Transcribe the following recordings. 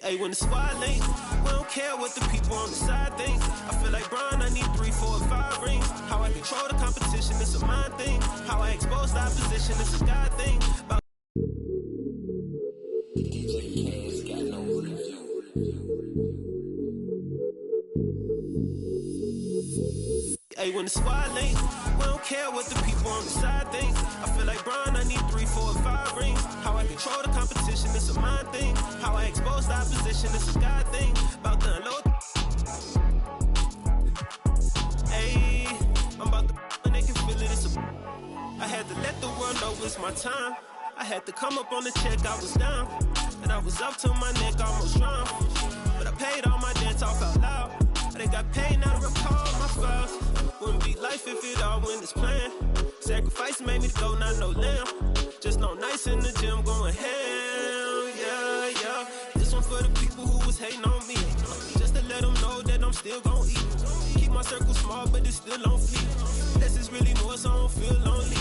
Hey, when the squad link, we don't care what the people on the side think. I feel like Brian, I need 3, 4, 5 rings. How I control the competition, it's a mind thing. How I expose the opposition, it's a God thing. Hey, when the squad link, we don't care what the people on the side think. I feel like Brian, I need 3, 4, 5 rings. How I control the competition, it's a mind thing. How I expose the opposition, it's a God thing. About to unload. Hey, I'm about to and they can feel it. I had to let the world know it's my time. I had to come up on the check, I was down. And I was up to my neck, almost drowned. But I paid all my debts off out loud. I done got paid, now to recall my files. Wouldn't be life if it all went as planned. Sacrifice made me go, not no lamb. Just no nights in the gym going ham, yeah, yeah. This one for the people who was hating on me. Just to let them know that I'm still gon' eat. Keep my circle small, but it's still on fleek. This is really more, so I don't feel lonely.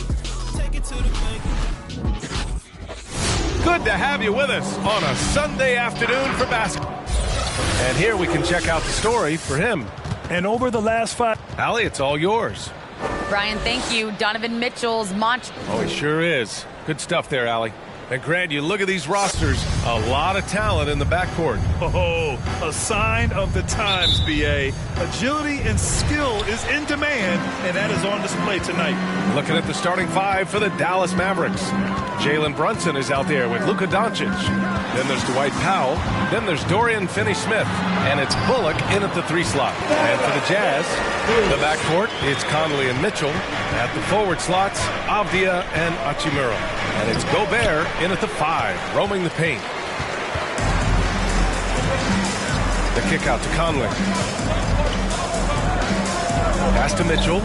Take it to the bank. Good to have you with us on a Sunday afternoon for basketball. And here we can check out the story for him. And over the last 5... Allie, it's all yours. Brian, thank you. Donovan Mitchell's Oh, he sure is. Good stuff there, Allie. And Grant, you look at these rosters, a lot of talent in the backcourt. Oh, a sign of the times, B.A. Agility and skill is in demand, and that is on display tonight. Looking at the starting 5 for the Dallas Mavericks. Jalen Brunson is out there with Luka Doncic. Then there's Dwight Powell. Then there's Dorian Finney-Smith. And it's Bullock in at the 3 slot. And for the Jazz, the backcourt, it's Conley and Mitchell. At the forward slots, Avdia and Hachimura. And it's Gobert in at the 5, roaming the paint. The kick out to Conley. Pass to Mitchell.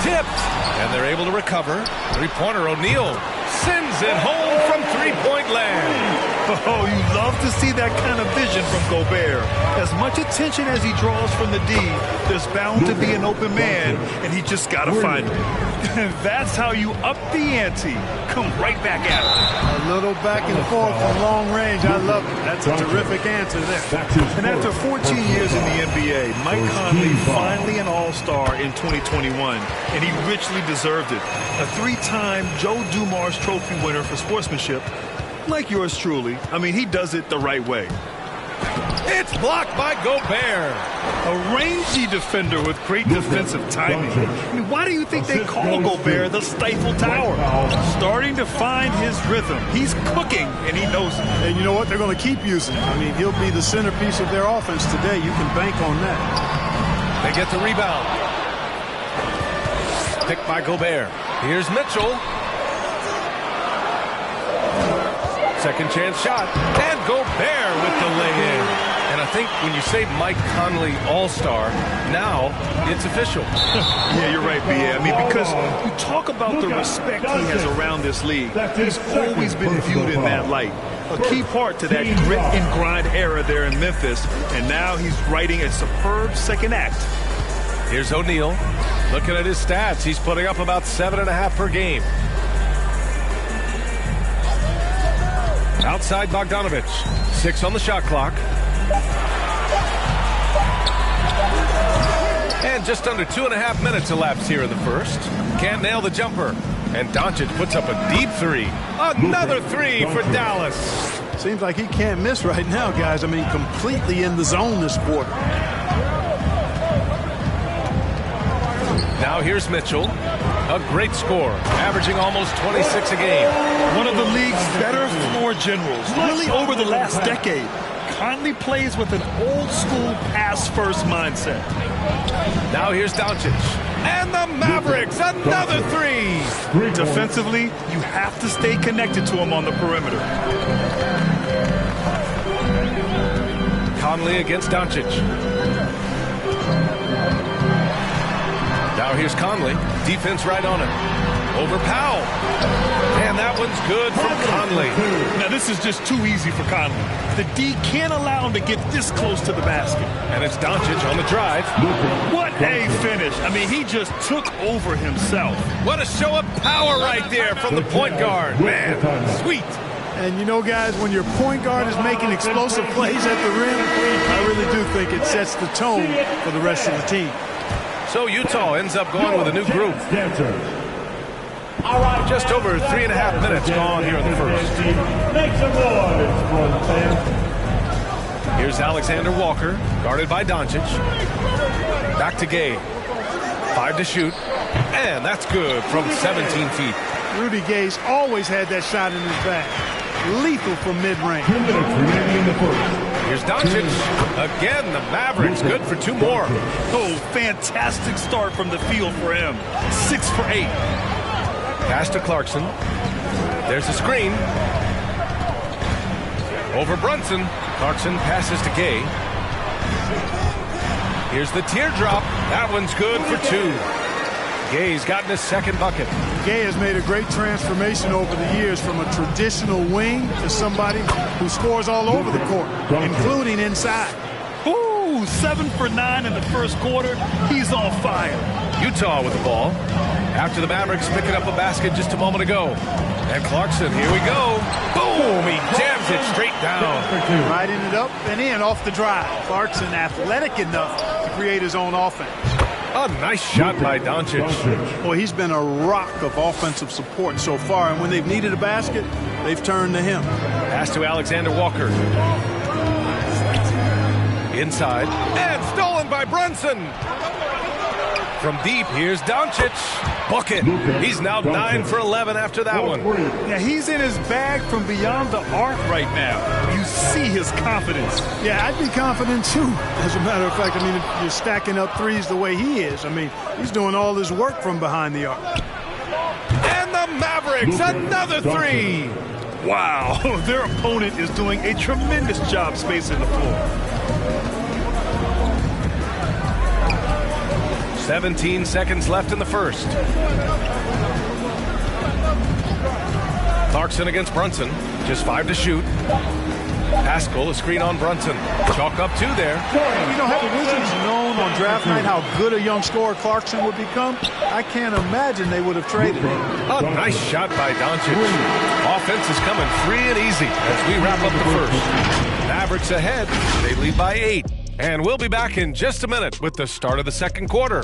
Tipped. And they're able to recover. Three-pointer, O'Neal sends it home from three-point land. Oh, you love to see that kind of vision from Gobert. As much attention as he draws from the D, there's bound to be an open man, and he just got to find it. That's how you up the ante. Come right back at him. A little back and forth from long range. I love it. That's a terrific answer there. And after 14 years in the NBA, Mike Conley finally an all-star in 2021, and he richly deserved it. A 3-time Joe Dumars Trophy winner for sportsmanship, like yours truly. I mean, he does it the right way. It's blocked by Gobert. A rangy defender with great defensive timing. I mean, why do you think they call Gobert the Stifle Tower? Starting to find his rhythm. He's cooking, and he knows it. And you know what? They're going to keep using him. I mean, he'll be the centerpiece of their offense today. You can bank on that. They get the rebound. Picked by Gobert. Here's Mitchell. Second chance shot. And Gobert with the lay-in. And I think when you say Mike Conley All-Star, now it's official. Yeah, you're right, B.A. I mean, because you talk about the respect he has around this league. He's always been viewed in that light. A key part to that grit and grind era there in Memphis. And now he's writing a superb second act. Here's O'Neal. Looking at his stats, he's putting up about 7.5 per game. Outside Bogdanovich. 6 on the shot clock. And just under 2.5 minutes elapsed here in the first. Can't nail the jumper. And Doncic puts up a deep 3. Another 3 for Dallas. Seems like he can't miss right now, guys. I mean, completely in the zone this quarter. Now here's Mitchell. A great score, averaging almost 26 a game. One of the league's better floor generals, really over the last decade. Conley plays with an old-school pass-first mindset. Now here's Doncic. And the Mavericks, another 3. Defensively, you have to stay connected to him on the perimeter. Conley against Doncic. Now here's Conley. Defense right on him. Over Powell. And that one's good from Conley. Now this is just too easy for Conley. The D can't allow him to get this close to the basket. And it's Doncic on the drive. What a finish. I mean, he just took over himself. What a show of power right there from the point guard. Man, sweet. And you know, guys, when your point guard is making explosive plays at the rim, I really do think it sets the tone for the rest of the team. So Utah ends up going with a new group. Just over 3.5 minutes gone here in the first. Here's Alexander Walker, guarded by Doncic. Back to Gay. 5 to shoot. And that's good from 17 feet. Rudy Gay's always had that shot in his bag. Lethal from mid-range. Here's Doncic. Again, the Mavericks good for 2 more. Oh, fantastic start from the field for him. 6 for 8. Pass to Clarkson. There's the screen. Over Brunson. Clarkson passes to Gay. Here's the teardrop. That one's good for 2. Gay's gotten his second bucket. Gay has made a great transformation over the years from a traditional wing to somebody who scores all over the court, including inside. Ooh, 7 for 9 in the first quarter. He's on fire. Utah with the ball. After the Mavericks picking up a basket just a moment ago. And Clarkson, here we go. Boom! He jams it straight down. Riding it up and in off the drive. Clarkson athletic enough to create his own offense. A nice shot by Doncic. Boy, he's been a rock of offensive support so far, and when they've needed a basket, they've turned to him. Pass to Alexander Walker. Inside. And stolen by Brunson. From deep, here's Doncic. Bucket. He's now 9 for 11 after that one. Yeah, he's in his bag from beyond the arc right now. You see his confidence. Yeah, I'd be confident too. As a matter of fact, I mean, if you're stacking up threes the way he is, I mean, he's doing all his work from behind the arc. And the Mavericks, another 3. Wow, their opponent is doing a tremendous job spacing the floor. 17 seconds left in the first. Clarkson against Brunson. Just 5 to shoot. Pascal, a screen on Brunson. Chalk up 2 there. You know, had the Wizards known on draft night how good a young scorer Clarkson would become, I can't imagine they would have traded him. A nice shot by Doncic. Offense is coming free and easy as we wrap up the first. Mavericks ahead. They lead by 8. And we'll be back in just a minute with the start of the second quarter.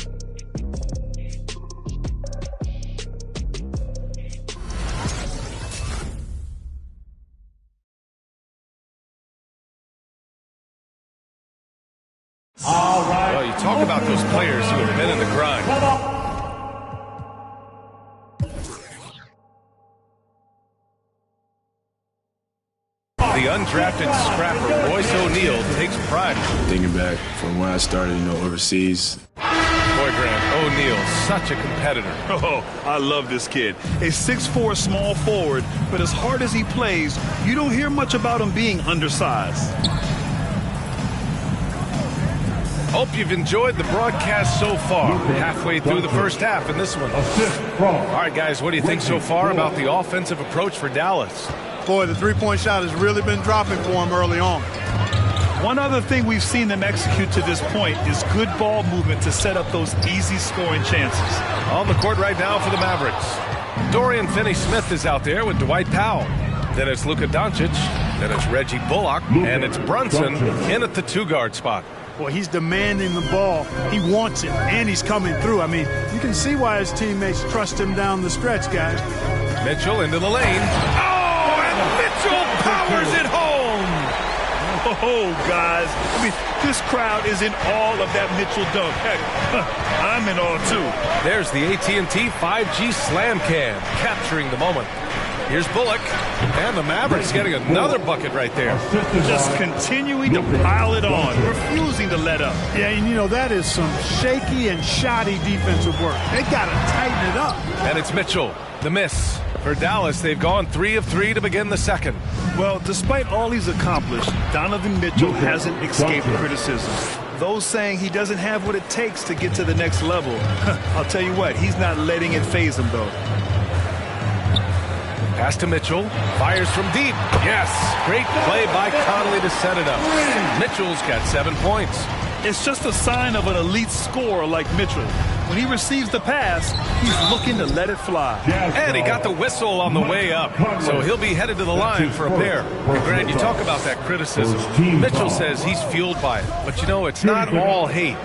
All right. Well, you talk about those players who have been in the grind. The undrafted scrapper, Royce O'Neal, takes pride. Thinking back from when I started, overseas. Boy, Grant, O'Neal, such a competitor. Oh, I love this kid. A 6'4" small forward, but as hard as he plays, you don't hear much about him being undersized. Hope you've enjoyed the broadcast so far. Halfway through the first half in this one. All right, guys, what do you think so far about the offensive approach for Dallas? Boy, the three-point shot has really been dropping for him early on. One other thing we've seen them execute to this point is good ball movement to set up those easy scoring chances. On the court right now for the Mavericks. Dorian Finney-Smith is out there with Dwight Powell. Then it's Luka Doncic. Then it's Reggie Bullock. And it's Brunson in at the 2-guard spot. Boy, he's demanding the ball. He wants it, and he's coming through. I mean, you can see why his teammates trust him down the stretch, guys. Mitchell into the lane. Oh, and Mitchell powers it home. Oh, guys. I mean, this crowd is in awe of that Mitchell dunk. Heck, I'm in awe, too. There's the AT&T 5G Slam Cam, capturing the moment. Here's Bullock, and the Mavericks getting another bucket right there. Just continuing to pile it on, refusing to let up. Yeah, and that is some shaky and shoddy defensive work. They got to tighten it up. And it's Mitchell, the miss. For Dallas, they've gone 3 of 3 to begin the second. Well, despite all he's accomplished, Donovan Mitchell hasn't escaped criticism. Those saying he doesn't have what it takes to get to the next level. I'll tell you what, he's not letting it faze him, though. Pass to Mitchell. Fires from deep. Yes. Great play by Conley to set it up. Mitchell's got 7 points. It's just a sign of an elite scorer like Mitchell. When he receives the pass, he's looking to let it fly. And he got the whistle on the way up, so he'll be headed to the line for a pair. Grant, you talk about that criticism. Mitchell says he's fueled by it, but you know, it's not all hate.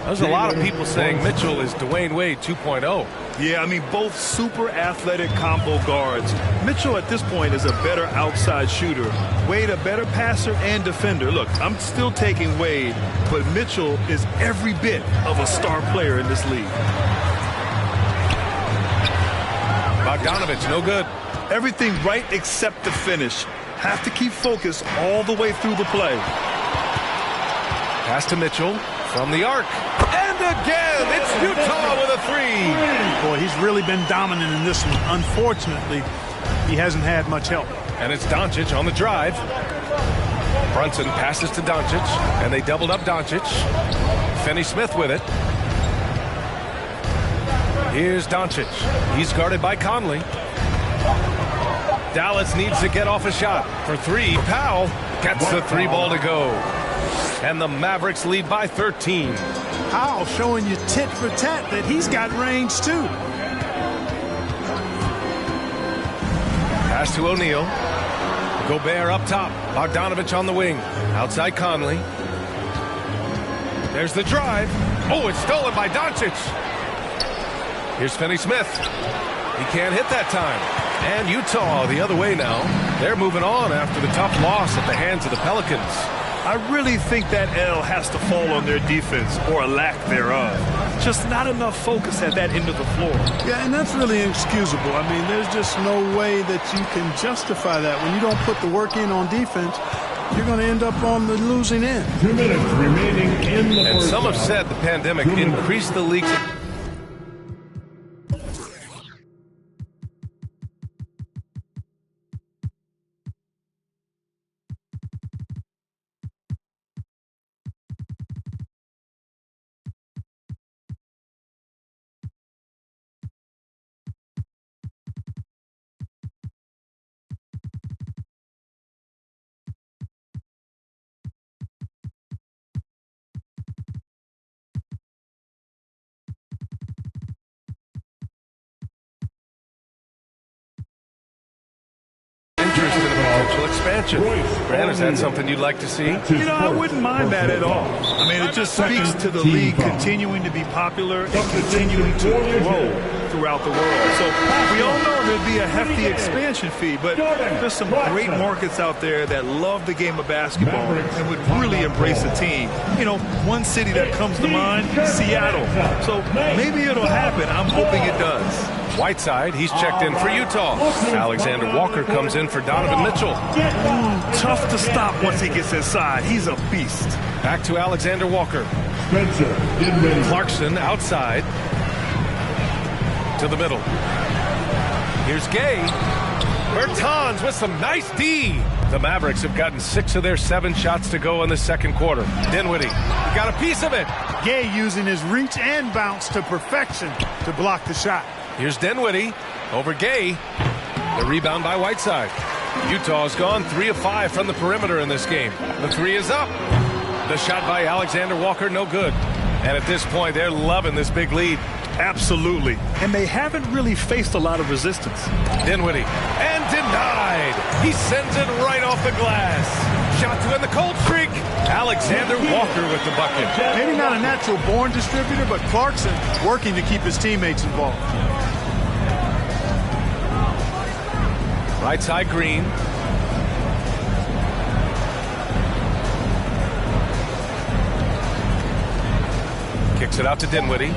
There's a lot of people saying Mitchell is Dwayne Wade 2.0. Yeah, I mean, both super athletic combo guards. Mitchell at this point is a better outside shooter. Wade a better passer and defender. Look, I'm still taking Wade, but Mitchell is every bit of a star player in this league. Bogdanovich, no good. Everything right except the finish. Have to keep focus all the way through the play. Pass to Mitchell from the arc. And again, it's Utah with a three. Boy, he's really been dominant in this one. Unfortunately, he hasn't had much help. And it's Doncic on the drive. Brunson passes to Doncic, and they doubled up Doncic. Finney-Smith with it. Here's Doncic. He's guarded by Conley. Dallas needs to get off a shot. For three, Powell gets the three ball to go. And the Mavericks lead by 13. Powell showing you tit for tat that he's got range too. Pass to O'Neal. Gobert up top. Bogdanovich on the wing. Outside Conley. There's the drive. Oh, it's stolen by Doncic. Here's Finney-Smith. He can't hit that time. And Utah the other way now. They're moving on after the tough loss at the hands of the Pelicans. I really think that L has to fall on their defense, or a lack thereof. Just not enough focus at that end of the floor. Yeah, and that's really inexcusable. I mean, there's just no way that you can justify that. When you don't put the work in on defense, you're going to end up on the losing end. 2 minutes remaining in the And first some have said the pandemic increased the league's... interest in a potential expansion. Grant, is that something you'd like to see? You know, I wouldn't mind that at all. I mean, it just speaks to the league continuing to be popular and continuing to grow throughout the world. So we all know there'd be a hefty expansion fee, but there's some great markets out there that love the game of basketball and would really embrace a team. You know, one city that comes to mind, Seattle. So maybe it'll happen. I'm hoping it does. Whiteside, he's checked in for Utah. Alexander Walker comes in for Donovan Mitchell. Tough to stop once he gets inside. He's a beast. Back to Alexander Walker. Spencer Dinwiddie. Clarkson outside. To the middle. Here's Gay. Bertans with some nice D. The Mavericks have gotten 6 of their 7 shots to go in the second quarter. Dinwiddie, he got a piece of it. Gay using his reach and bounce to perfection to block the shot. Here's Dinwiddie over Gay. The rebound by Whiteside. Utah's gone 3 of 5 from the perimeter in this game. The 3 is up. The shot by Alexander Walker, no good. And at this point, they're loving this big lead. Absolutely. And they haven't really faced a lot of resistance. Dinwiddie. And denied. He sends it right off the glass. Shot to end the cold streak. Alexander Walker with the bucket. Maybe not a natural born distributor, but Clarkson working to keep his teammates involved. Right side Green. Kicks it out to Dinwiddie.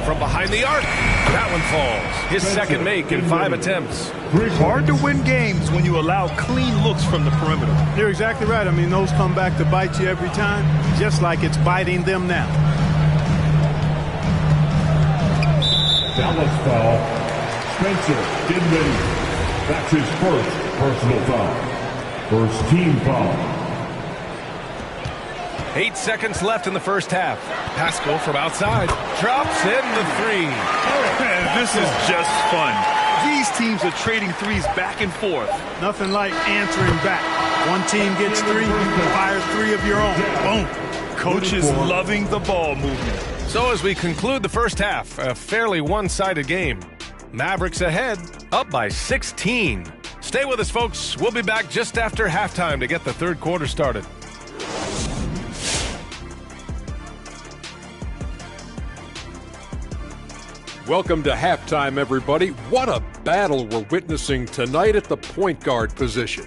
From behind the arc. That one falls. His second make in 5 attempts. Hard to win games when you allow clean looks from the perimeter. You're exactly right. I mean, those come back to bite you every time, just like it's biting them now. Dallas foul. Spencer Dinwiddie. That's his first personal foul. First team foul. 8 seconds left in the first half. Pascal from outside drops in the 3. Man, this is just fun. These teams are trading threes back and forth. Nothing like answering back. One team gets 3, you fire 3 of your own. Boom. Coach is loving the ball movement. So as we conclude the first half, a fairly one-sided game. Mavericks ahead, up by 16. Stay with us, folks. We'll be back just after halftime to get the third quarter started. Welcome to halftime, everybody. What a battle we're witnessing tonight at the point guard position.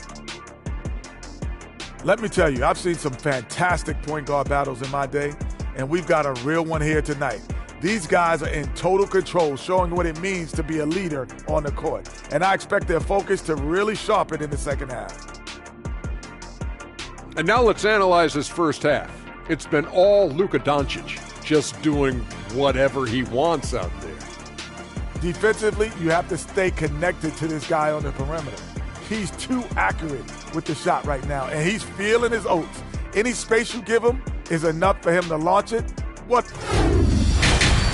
Let me tell you, I've seen some fantastic point guard battles in my day, and we've got a real one here tonight. These guys are in total control, showing what it means to be a leader on the court. And I expect their focus to really sharpen in the second half. And now let's analyze this first half. It's been all Luka Doncic, just doing whatever he wants out there. Defensively, you have to stay connected to this guy on the perimeter. He's too accurate with the shot right now, and he's feeling his oats. Any space you give him is enough for him to launch it. What?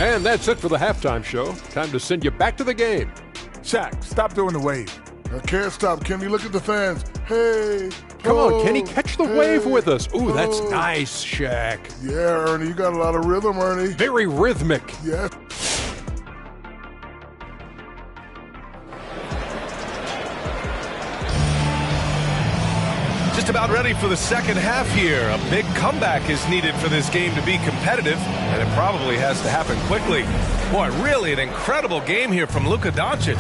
And that's it for the halftime show. Time to send you back to the game. Shaq, stop doing the wave. I can't stop. Kenny, look at the fans. Hey. Come on, Kenny, catch the wave with us. Ooh, that's nice, Shaq. Yeah, Ernie, you got a lot of rhythm, Ernie. Very rhythmic. Yeah. Just about ready for the second half here. A big comeback is needed for this game to be competitive, and it probably has to happen quickly. Boy, really an incredible game here from Luka Doncic.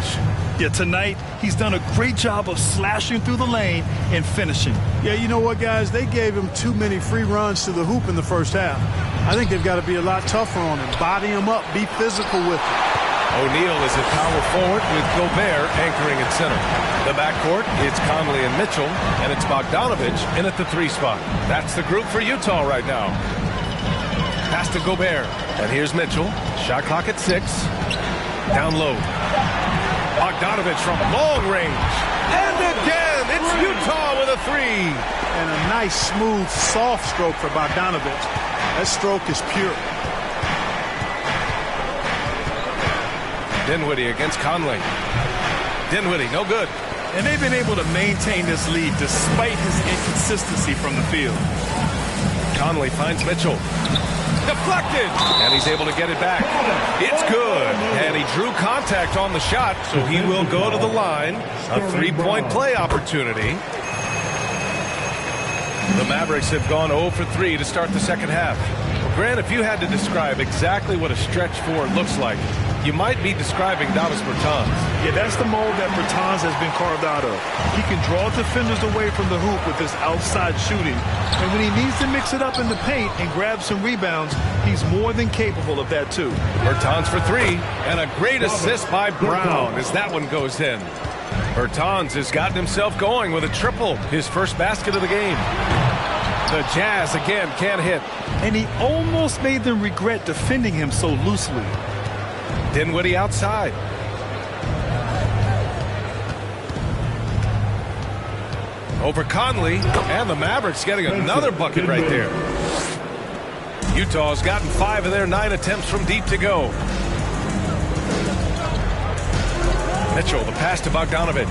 Yeah, tonight he's done a great job of slashing through the lane and finishing. Yeah, you know what, guys? They gave him too many free runs to the hoop in the first half. I think they've got to be a lot tougher on him. Body him up, be physical with him. O'Neal is at power forward with Gobert anchoring at center. The backcourt, it's Conley and Mitchell, and it's Bogdanovich in at the 3 spot. That's the group for Utah right now. Pass to Gobert, and here's Mitchell. Shot clock at 6. Down low. Bogdanovich from long range. And again, it's Utah with a 3. And a nice, smooth, soft stroke for Bogdanovich. That stroke is pure. Dinwiddie against Conley. Dinwiddie, no good. And they've been able to maintain this lead despite his inconsistency from the field. Conley finds Mitchell. Deflected! And he's able to get it back. It's good. And he drew contact on the shot, so he will go to the line. A 3-point play opportunity. The Mavericks have gone 0 for 3 to start the second half. Well, Grant, if you had to describe exactly what a stretch 4 looks like, you might be describing Davis Bertans. Yeah, that's the mold that Bertans has been carved out of. He can draw defenders away from the hoop with his outside shooting. And when he needs to mix it up in the paint and grab some rebounds, he's more than capable of that too. Bertans for 3, and a great assist by Brown as that one goes in. Bertans has gotten himself going with a triple, his first basket of the game. The Jazz again can't hit. And he almost made them regret defending him so loosely. Dinwiddie outside. Over Conley, and the Mavericks getting another bucket right there. Utah's gotten 5 of their 9 attempts from deep to go. Mitchell, the pass to Bogdanovich.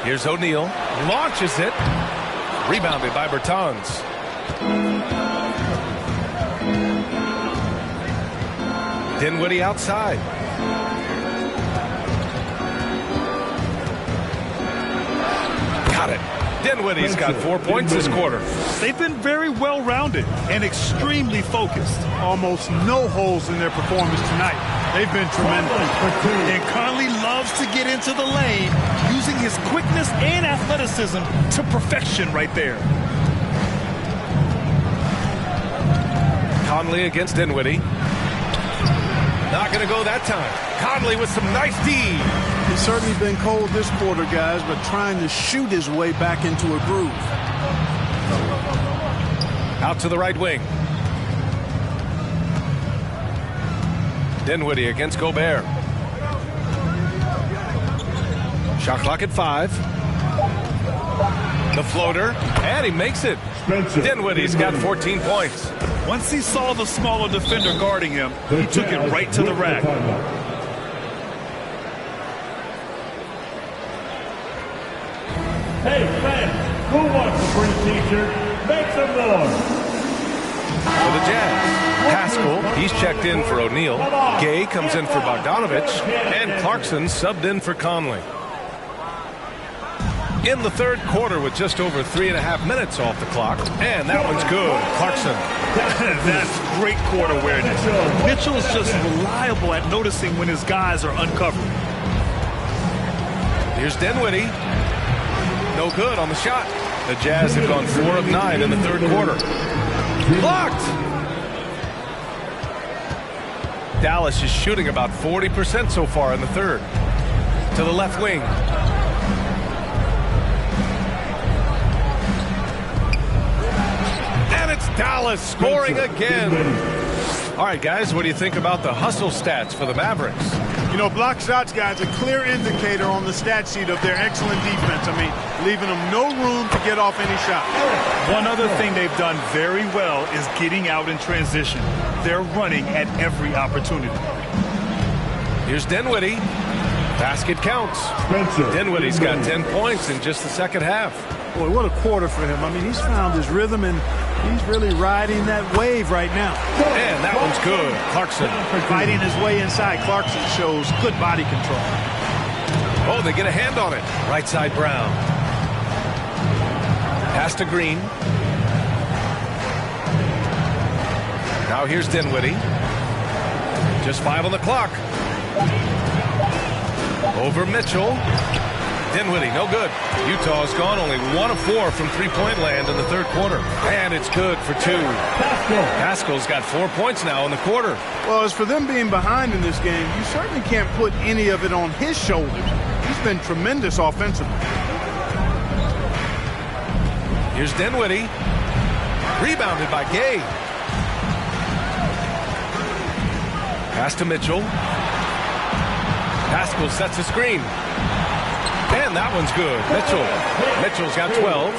Here's O'Neal, launches it. Rebounded by Bertans. Dinwiddie outside. Got it. Dinwiddie's got 4 points this quarter. They've been very well-rounded and extremely focused. Almost no holes in their performance tonight. They've been tremendous. And Conley loves to get into the lane, using his quickness and athleticism to perfection right there. Conley against Dinwiddie. Not going to go that time. Conley with some nice D. He's certainly been cold this quarter, guys, but trying to shoot his way back into a groove. Out to the right wing. Dinwiddie against Gobert. Shot clock at 5. The floater, and he makes it. Dinwiddie's got 14 points. Once he saw the smaller defender guarding him, he took it right to the rack. Hey, fans, who wants a free t-shirt? Make some noise. for the Jazz. Pascal, he's checked in for O'Neal. Gay comes in for Bogdanovich. And Clarkson subbed in for Conley. In the third quarter with just over 3.5 minutes off the clock. And that one's good. Clarkson. That's great court awareness. Mitchell's just reliable at noticing when his guys are uncovered. Here's Dinwiddie. No good on the shot. The Jazz have gone 4 of 9 in the third quarter. Blocked! Dallas is shooting about 40% so far in the third. To the left wing. And it's Dallas scoring again. All right, guys, what do you think about the hustle stats for the Mavericks? You know, block shots, guys, a clear indicator on the stat sheet of their excellent defense. I mean, leaving them no room to get off any shot. One other thing they've done very well is getting out in transition. They're running at every opportunity. Here's Dinwiddie. Basket counts. Dinwiddie's got 10 points in just the second half. Boy, what a quarter for him. I mean, he's found his rhythm, and he's really riding that wave right now. And that one's good. Clarkson. Fighting his way inside. Clarkson shows good body control. Oh, they get a hand on it. Right side Brown. Pass to Green. Now here's Dinwiddie. Just 5 on the clock. Over Mitchell. Dinwiddie, no good. Utah's gone only 1 of 4 from three-point land in the third quarter. And it's good for 2. Pascal's got 4 points now in the quarter. Well, as for them being behind in this game, you certainly can't put any of it on his shoulders. He's been tremendous offensively. Here's Dinwiddie. Rebounded by Gay. Pass to Mitchell. Pascal sets a screen. And that one's good. Mitchell's got 12.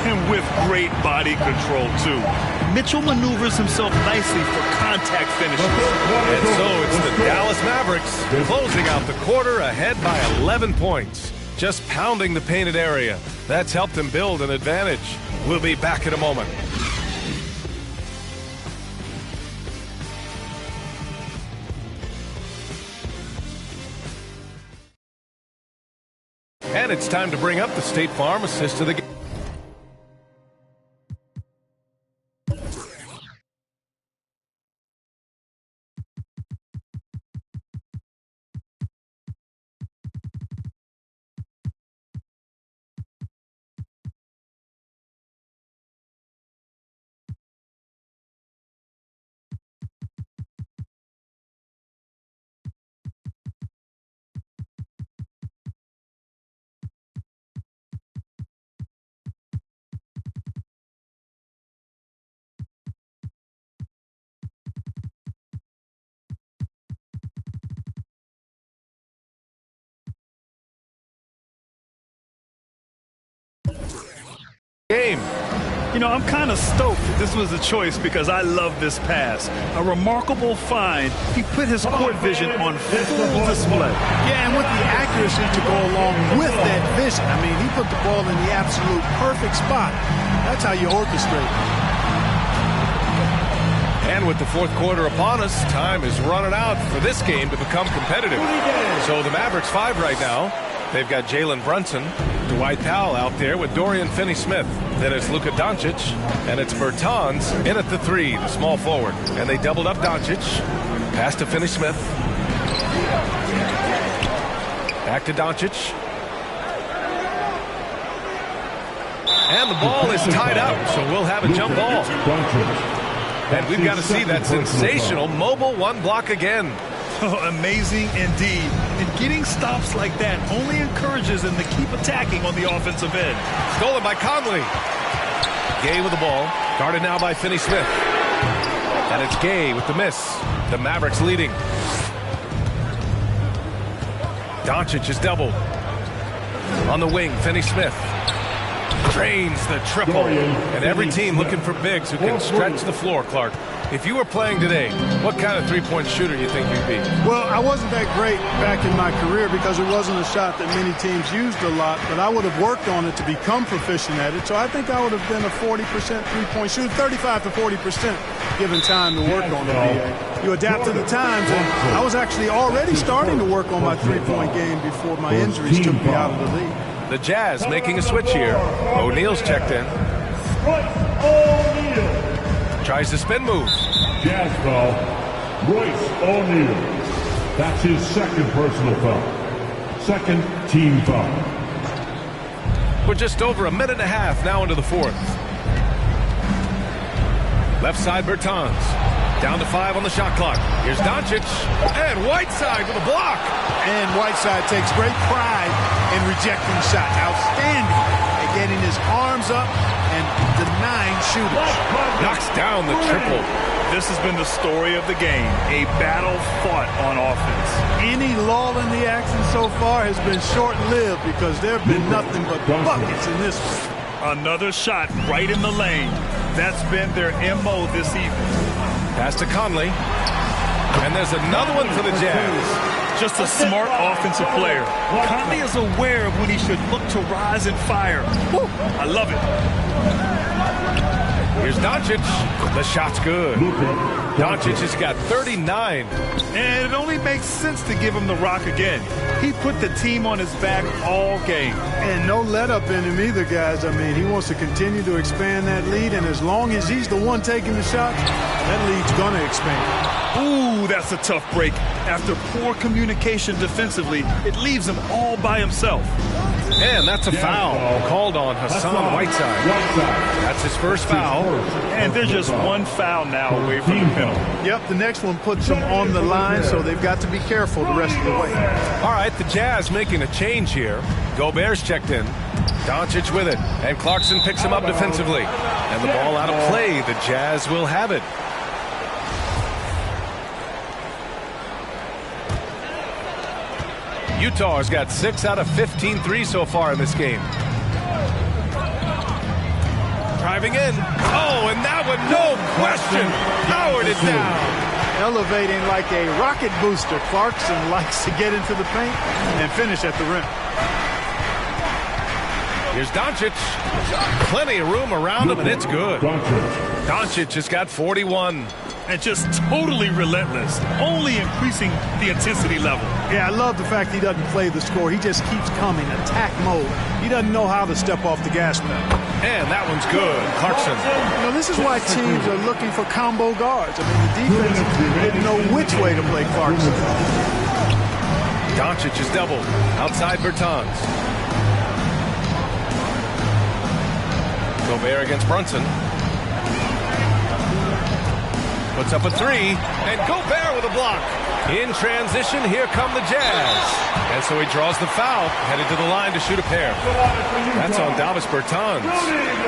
And with great body control, too. Mitchell maneuvers himself nicely for contact finishes. And so it's the Dallas Mavericks closing out the quarter ahead by 11 points. Just pounding the painted area. That's helped them build an advantage. We'll be back in a moment. And it's time to bring up the State Farm assist of the game. Game. You know, I'm kind of stoked that this was a choice because I love this pass. A remarkable find. He put his court vision on full display. Yeah, and with the accuracy to go along with that vision. I mean, he put the ball in the absolute perfect spot. That's how you orchestrate. And with the fourth quarter upon us, time is running out for this game to become competitive. So the Mavericks 5 right now. They've got Jalen Brunson, Dwight Powell out there with Dorian Finney-Smith. Then it's Luka Doncic, and it's Bertans in at the 3, the small forward. And they doubled up Doncic. Pass to Finney-Smith. Back to Doncic. And the ball is tied up, so we'll have a jump ball. And we've got to see that sensational mobile one block again. Oh, amazing indeed. And getting stops like that only encourages them to keep attacking on the offensive end. Stolen by Conley. Gay with the ball. Guarded now by Finney-Smith. And it's Gay with the miss. The Mavericks leading. Doncic is doubled. On the wing, Finney-Smith. Drains the triple. And every team looking for bigs who can stretch the floor, Clark. If you were playing today, what kind of three-point shooter do you think you'd be? Well, I wasn't that great back in my career because it wasn't a shot that many teams used a lot, but I would have worked on it to become proficient at it. So I think I would have been a 40% three-point shooter, 35 to 40% given time to work on it. You adapt to the times, and I was actually already starting to work on my three-point game before my injuries took me out of the league. The Jazz making a switch here. O'Neal's checked in. Tries the spin move. Jazz foul. Royce O'Neal. That's his second personal foul. Second team foul. We're just over a minute and a half now into the fourth. Left side Bertans. Down to 5 on the shot clock. Here's Doncic. And Whiteside with a block. And Whiteside takes great pride in rejecting shots. Outstanding at getting his arms up and denying shooters. Knocks down the triple. This has been the story of the game. A battle fought on offense. Any lull in the action so far has been short-lived because there have been nothing but buckets in this one. Another shot right in the lane. That's been their MO this evening. Pass to Conley. And there's another one for the Jazz. Just a smart offensive player. Conley is aware of when he should look to rise and fire. Woo, I love it. Here's Doncic. The shot's good. Doncic has got 39. And it only makes sense to give him the rock again. He put the team on his back all game. And no let-up in him either, guys. I mean, he wants to continue to expand that lead, and as long as he's the one taking the shots, that lead's going to expand. Ooh, that's a tough break. After poor communication defensively, it leaves him all by himself. And that's a foul called on Hassan Whiteside. That's his first foul. And they're just one foul now away from the penalty. Yep, the next one puts them on the line, so they've got to be careful the rest of the way. All right, the Jazz making a change here. Gobert's checked in. Doncic with it. And Clarkson picks him up defensively. And the ball out of play. The Jazz will have it. Utah has got 6 out of 15 threes so far in this game. Driving in. Oh, and that one, no question, powered it down. Elevating like a rocket booster. Clarkson likes to get into the paint and finish at the rim. Here's Doncic. Plenty of room around him, and it's good. Doncic has got 41. And just totally relentless, only increasing the intensity level. Yeah, I love the fact he doesn't play the score. He just keeps coming, attack mode. He doesn't know how to step off the gas pedal. And that one's good. Clarkson. You know, this is why teams are looking for combo guards. I mean, the defense didn't know which way to play Clarkson. Doncic is doubled. Outside Bertans. Gobert against Brunson. Puts up a 3, and Gobert with a block. In transition, here come the Jazz. And so he draws the foul, headed to the line to shoot a pair. That's on Davis Bertans.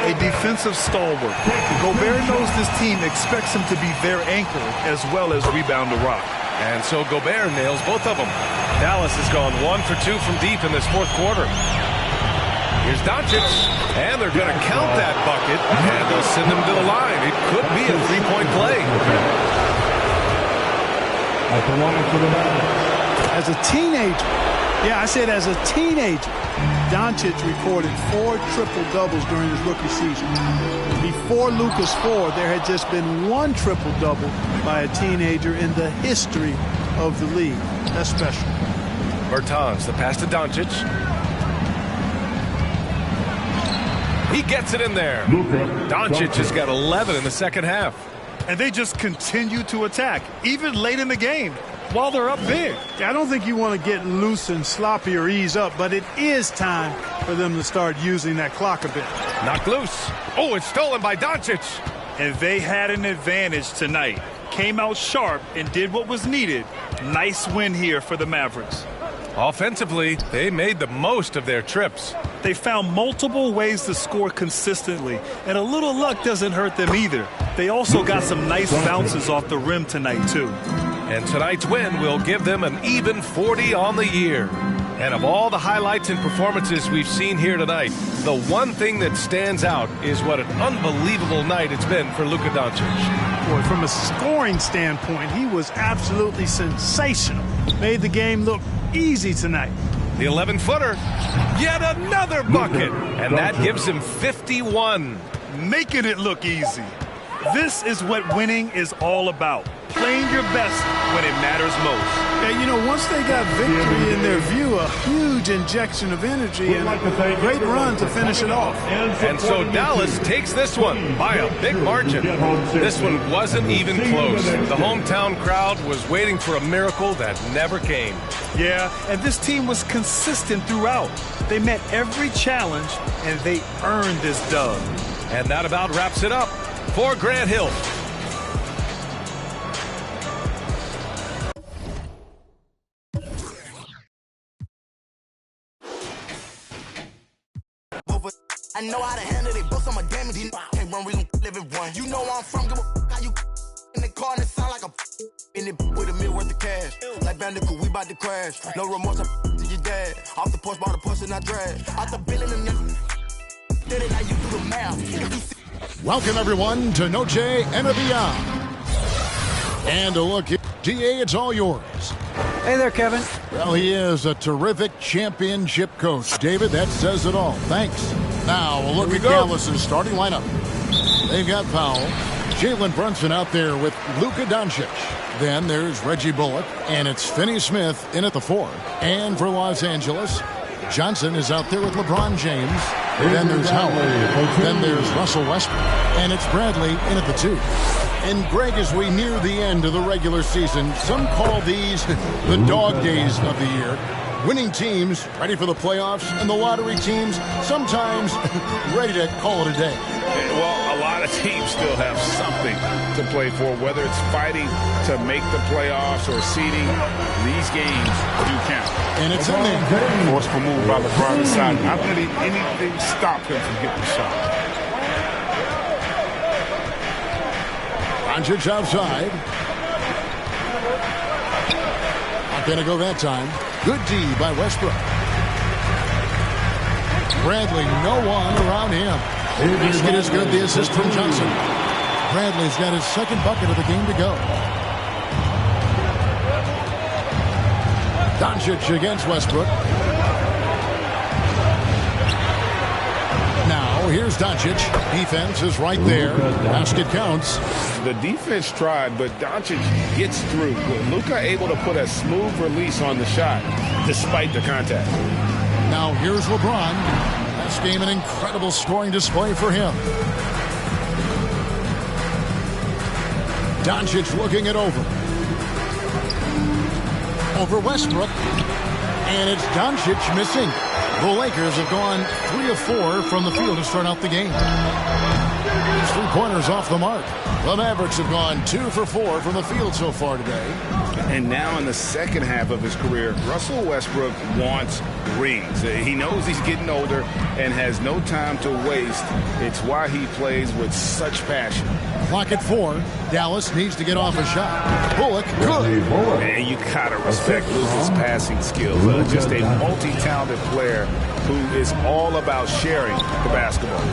A defensive stalwart. Gobert knows this team expects him to be their anchor as well as rebound the rock. And so Gobert nails both of them. Dallas has gone 1 for 2 from deep in this fourth quarter. Here's Doncic, and they're going to count that bucket, and they'll send him to the line. It could be a three-point play. At the line for the Mavericks. As a teenager, yeah, I said as a teenager, Doncic recorded 4 triple-doubles during his rookie season. Before Lucas 4, there had just been 1 triple-double by a teenager in the history of the league. That's special. Bertans, the pass to Doncic. He gets it in there. Doncic has got 11 in the second half. And they just continue to attack, even late in the game, while they're up big. I don't think you want to get loose and sloppy or ease up, but it is time for them to start using that clock a bit. Knocked loose. Oh, it's stolen by Doncic. And they had an advantage tonight. Came out sharp and did what was needed. Nice win here for the Mavericks. Offensively, they made the most of their trips. They found multiple ways to score consistently, and a little luck doesn't hurt them either. They also got some nice bounces off the rim tonight, too. And tonight's win will give them an even 40 on the year. And of all the highlights and performances we've seen here tonight, the one thing that stands out is what an unbelievable night it's been for Luka Doncic. Boy, from a scoring standpoint, he was absolutely sensational. Made the game look easy tonight. The 11-footer, yet another bucket, and that gives him 51. Making it look easy. This is what winning is all about. Playing your best when it matters most. And, you know, once they got victory in their view, a huge injection of energy and a great run to finish it off. And so Dallas takes this one by a big margin. This one wasn't even close. The hometown crowd was waiting for a miracle that never came. Yeah, and this team was consistent throughout. They met every challenge, and they earned this dub. And that about wraps it up for Grant Hill. I know how to handle it, books on my damage. Can't run, really live it one. You know where I'm from, give a how you in the car and it sound like a in it with $1 million worth of cash. Like Bandicoot, we about to crash. No remorse, I'm to your dad. Off the porch, bought a push and I drag. Out the bill and them did it, now you do the math. Welcome, everyone, to Noche and Beyond. And a look at DA, it's all yours. Hey there, Kevin. Well, he is a terrific championship coach. David, that says it all. Thanks. Now, we'll look at Dallas's starting lineup. They've got Powell. Jalen Brunson out there with Luka Doncic. Then there's Reggie Bullock, and it's Finney Smith in at the 4. And for Los Angeles, Johnson is out there with LeBron James. Then there's Howard. Then there's Russell Westbrook. And it's Bradley in at the 2. And Greg, as we near the end of the regular season, some call these the dog days of the year. Winning teams ready for the playoffs, and the lottery teams sometimes ready to call it a day. Well, a lot of teams still have something to play for, whether it's fighting to make the playoffs or seeding. These games do count. And it's in there. Forceful move by LeBron inside. Not letting anything stop him from getting the shot. Doncic outside. Not going to go that time. Good D by Westbrook. Bradley, no one around him. Biscuit is good. The assist from Johnson. Bradley's got his second bucket of the game to go. Doncic against Westbrook. Now, here's Doncic. Defense is right there. Basket counts. The defense tried, but Doncic gets through. Luka able to put a smooth release on the shot, despite the contact. Now, here's LeBron. Last game, an incredible scoring display for him. Doncic looking it over. Over Westbrook. And it's Doncic missing. The Lakers have gone 3 of 4 from the field to start out the game. 3-pointers off the mark. The Mavericks have gone 2 for 4 from the field so far today. And now in the second half of his career, Russell Westbrook wants rings. He knows he's getting older and has no time to waste. It's why he plays with such passion. Clock at 4. Dallas needs to get off a shot. Bullock, good. And you gotta respect Luka's passing skills. Just a multi-talented player who is all about sharing the basketball.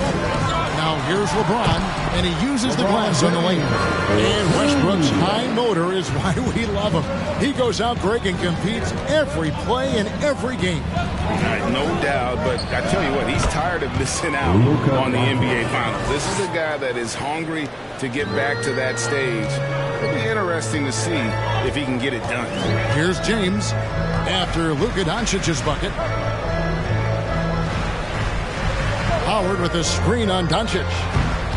Now here's LeBron, and he uses the glass on the lane. And Westbrook's high motor is why we love him. He goes out, Greg, and competes every play in every game. No doubt, but I tell you what, he's tired of missing out on the NBA Finals. This is a guy that is hungry to get back to that stage. It'll be interesting to see if he can get it done. Here's James after Luka Doncic's bucket. Howard with a screen on Doncic.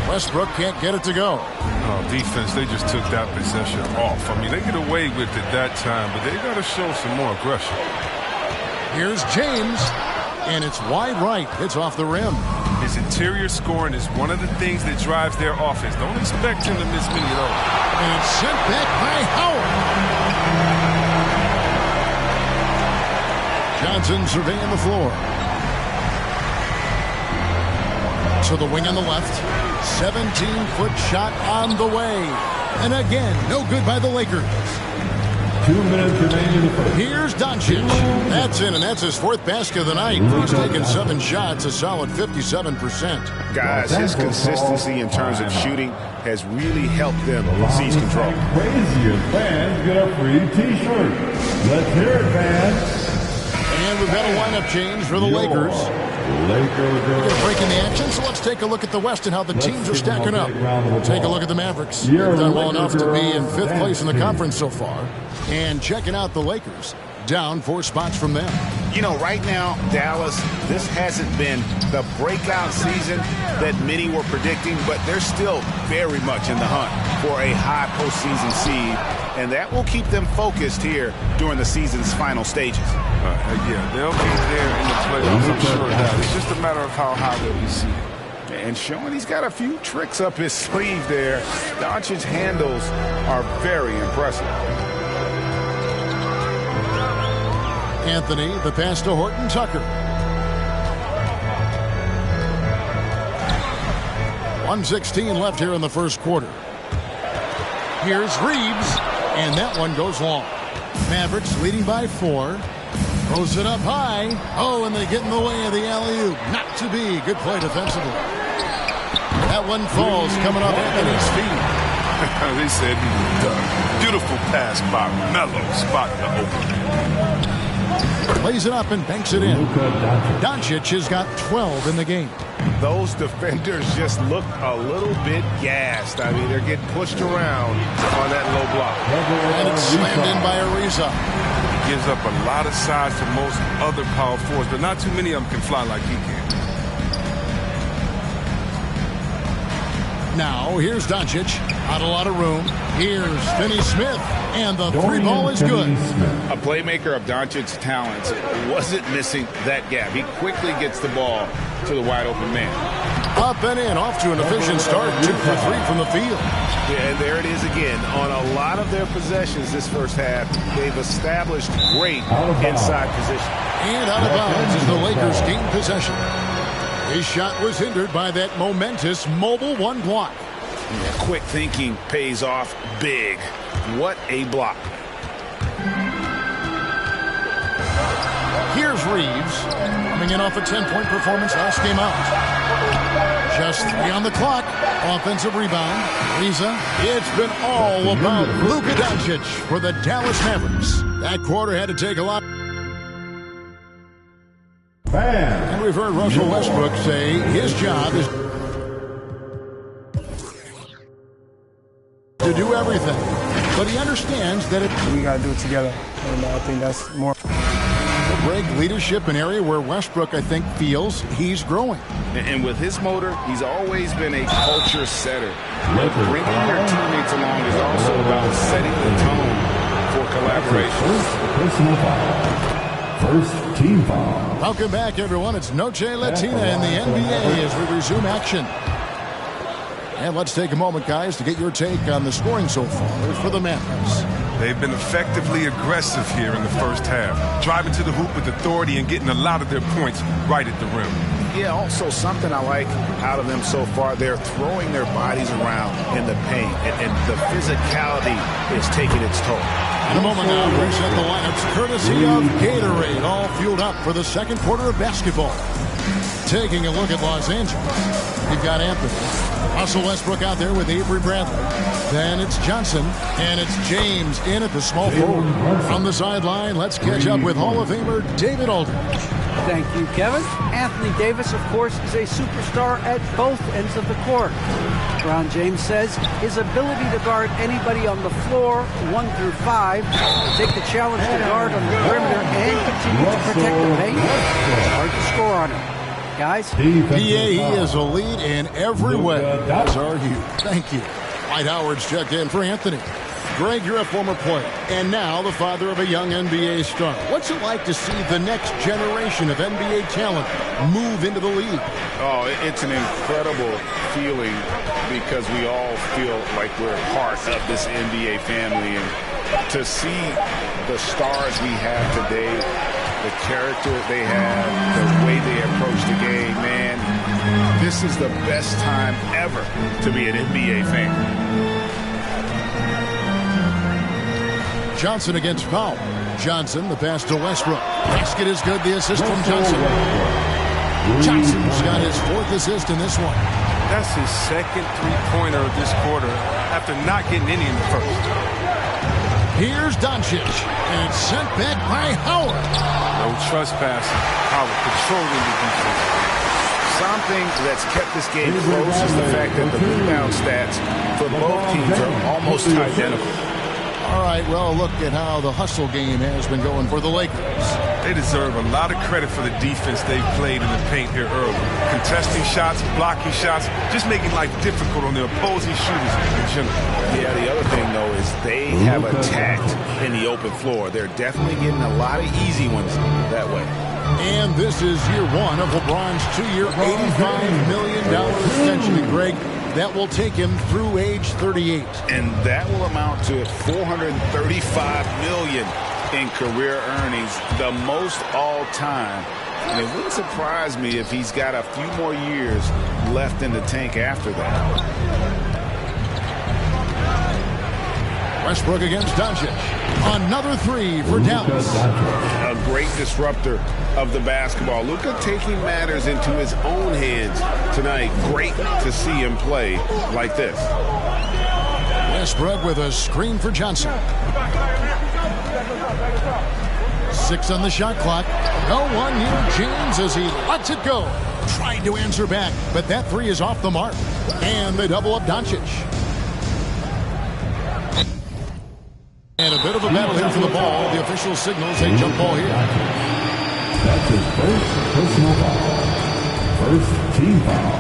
Westbrook can't get it to go. Oh, defense, they just took that possession off. I mean, they get away with it that time, but they got to show some more aggression. Here's James, and it's wide right. It's off the rim. His interior scoring is one of the things that drives their offense. Don't expect him to miss many of those. And it's sent back by Howard. Johnson surveying the floor. To the wing on the left. 17-foot shot on the way. And again, no good by the Lakers. 2 minutes remaining in the first. Here's Doncic. That's in, and that's his 4th basket of the night. He's taken 7 shots, a solid 57%. Guys, his consistency in terms of shooting has really helped them seize control. Crazy as fans get a free T-shirt. Let's hear it, fans. And we've got a lineup change for the Lakers. We're going to break in the action, so let's take a look at the West and how the teams are stacking up. Take a look at the Mavericks. They've done well enough to be in 5th place in the conference so far. And checking out the Lakers, down 4 spots from them. You know, right now, Dallas, this hasn't been the breakout season that many were predicting, but they're still very much in the hunt for a high postseason seed, and that will keep them focused here during the season's final stages. Yeah, they'll be there in the playoffs, I'm sure of that. It's just a matter of how high they'll be seated. And showing he's got a few tricks up his sleeve there. Doncic's handles are very impressive. Anthony, the pass to Horton Tucker. 1:16 left here in the first quarter. Here's Reeves, and that one goes long. Mavericks leading by 4. Throws it up high. Oh, and they get in the way of the alley-oop. Not to be. Good play defensively. That one falls coming off Anthony's feet. They said he was done. Beautiful pass by Melo, spotting the opening. Plays it up and banks it in. Doncic has got 12 in the game. Those defenders just look a little bit gassed. I mean, they're getting pushed around on that low block. And it's slammed in by Ariza. Gives up a lot of size to most other power forwards, but not too many of them can fly like he can. Now, here's Doncic. Not a lot of room. Here's Finney Smith. And the 3 ball is good. A playmaker of Doncic's talents wasn't missing that gap. He quickly gets the ball to the wide open man. Up and in, off to an efficient start. 2 for 3 from the field. Yeah, and there it is again. On a lot of their possessions this first half, they've established great inside position. And out of bounds as the Lakers gain possession. His shot was hindered by that momentous mobile 1 block. Yeah, quick thinking pays off big. What a block. Here's Reeves, coming in off a 10-point performance last game out. Just 3 on the clock. Offensive rebound. Ariza. It's been all about Luka Doncic for the Dallas Mavericks. That quarter had to take a lot. And we've heard Russell Westbrook say his job is to do everything. But he understands that we got to do it together. And I think that's more. Greg, leadership, an area where Westbrook, I think, feels he's growing. And with his motor, he's always been a culture setter. But bringing your teammates along is also about setting the tone for collaboration. Personal foul. First team foul. Welcome back, everyone. It's Noche Latina in the NBA as we resume action. And let's take a moment, guys, to get your take on the scoring so far for the Mavericks. They've been effectively aggressive here in the first half, driving to the hoop with authority and getting a lot of their points right at the rim. Yeah, also something I like out of them so far, they're throwing their bodies around in the paint, and the physicality is taking its toll. In a moment now, we reset the lineups courtesy of Gatorade, all fueled up for the second quarter of basketball. Taking a look at Los Angeles, we've got Anthony. Russell Westbrook out there with Avery Bradley. Then it's Johnson, and it's James in at the small forward. From the sideline, let's catch up with Hall of Famer David Aldridge. Thank you, Kevin. Anthony Davis, of course, is a superstar at both ends of the court. LeBron James says his ability to guard anybody on the floor, 1 through 5, take the challenge to guard on the perimeter and continue to protect the paint. It's hard to score on him. Guys? PAE is a lead in every way. That's our Hugh. Thank you. Dwight Howard's checked in for Anthony. Greg, you're a former player, and now the father of a young NBA star. What's it like to see the next generation of NBA talent move into the league? Oh, it's an incredible feeling because we all feel like we're part of this NBA family. And to see the stars we have today, the character they have, the way they approach the game, man, this is the best time ever to be an NBA fan. Johnson against Powell. Johnson, the pass to Westbrook. Basket is good. The assist from Johnson. Johnson's got his 4th assist in this one. That's his 2nd three-pointer of this quarter after not getting any in the first. Here's Doncic, and it's sent back by Howard. No trespassing. Howard controlling the defense. Something that's kept this game close is the fact that the rebound stats for both teams are almost identical. All right, well, look at how the hustle game has been going for the Lakers. They deserve a lot of credit for the defense they've played in the paint here early. Contesting shots, blocking shots, just making life difficult on the opposing shooters in general. Yeah, the other thing, though, is they have attacked in the open floor. They're definitely getting a lot of easy ones that way. And this is year 1 of LeBron's 2-year, $85 million extension. And Greg, that will take him through age 38. And that will amount to $435 million in career earnings, the most all time. And it wouldn't surprise me if he's got a few more years left in the tank after that. Westbrook against Doncic. Another 3 for Dallas. A great disruptor of the basketball. Luka taking matters into his own hands tonight. Great to see him play like this. Westbrook with a screen for Johnson. 6 on the shot clock. No one near James as he lets it go. Trying to answer back, but that 3 is off the mark. And they double up Doncic. And a bit of a battle here for the ball. The official signals a jump ball here. That's his first personal foul. First team foul.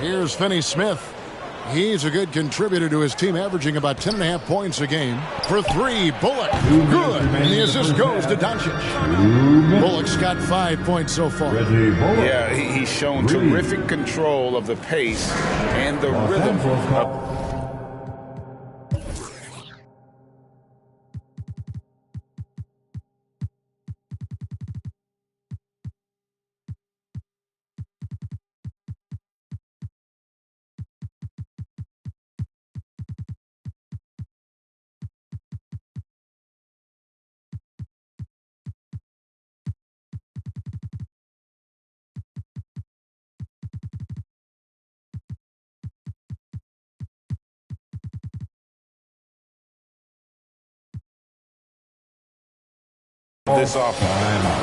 Here's Finney Smith. He's a good contributor to his team, averaging about 10.5 points a game. For 3, Bullock. Good. And the assist goes to Doncic. Bullock's got 5 points so far. Yeah, he's shown terrific control of the pace and the rhythm. This offense.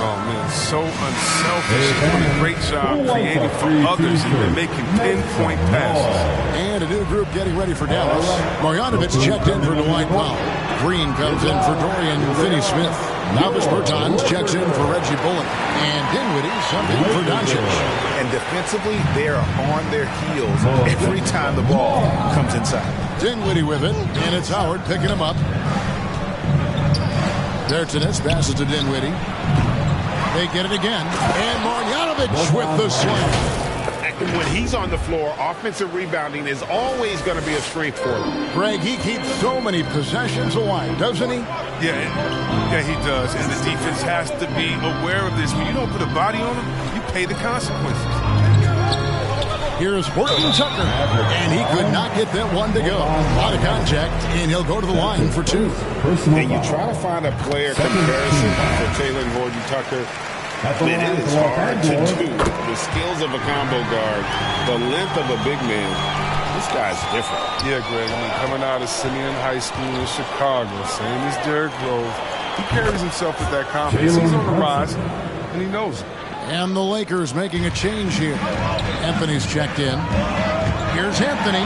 Oh, man, so unselfish. Doing a great job creating for others and then making pinpoint passes. And a new group getting ready for Dallas. Marjanovic checked in for Dwight Powell. Green comes in for Dorian Finney-Smith. Davis Bertans checks in for Reggie Bullock. And Dinwiddie subbed in for Doncic. And defensively, they are on their heels every time the ball comes inside. Dinwiddie with it, and it's Howard picking him up. Tertunis passes to Dinwiddie. They get it again. And Marjanovic with the slam. When he's on the floor, offensive rebounding is always going to be a strength for him. Greg, he keeps so many possessions alive, doesn't he? Yeah, he does. And the defense has to be aware of this. When you don't put a body on him, you pay the consequences. Here's Horton Tucker, and he could not get that one to go. A lot of contact, and he'll go to the line for 2. And you try to find a player comparison for Taylor Horton Tucker. It is hard to do. The skills of a combo guard, the length of a big man. This guy's different. Yeah, Greg. I mean, coming out of Simeon High School in Chicago, same as Derrick Rose, he carries himself with that confidence. He's on the rise, and he knows it. And the Lakers making a change here. Anthony's checked in. Here's Anthony.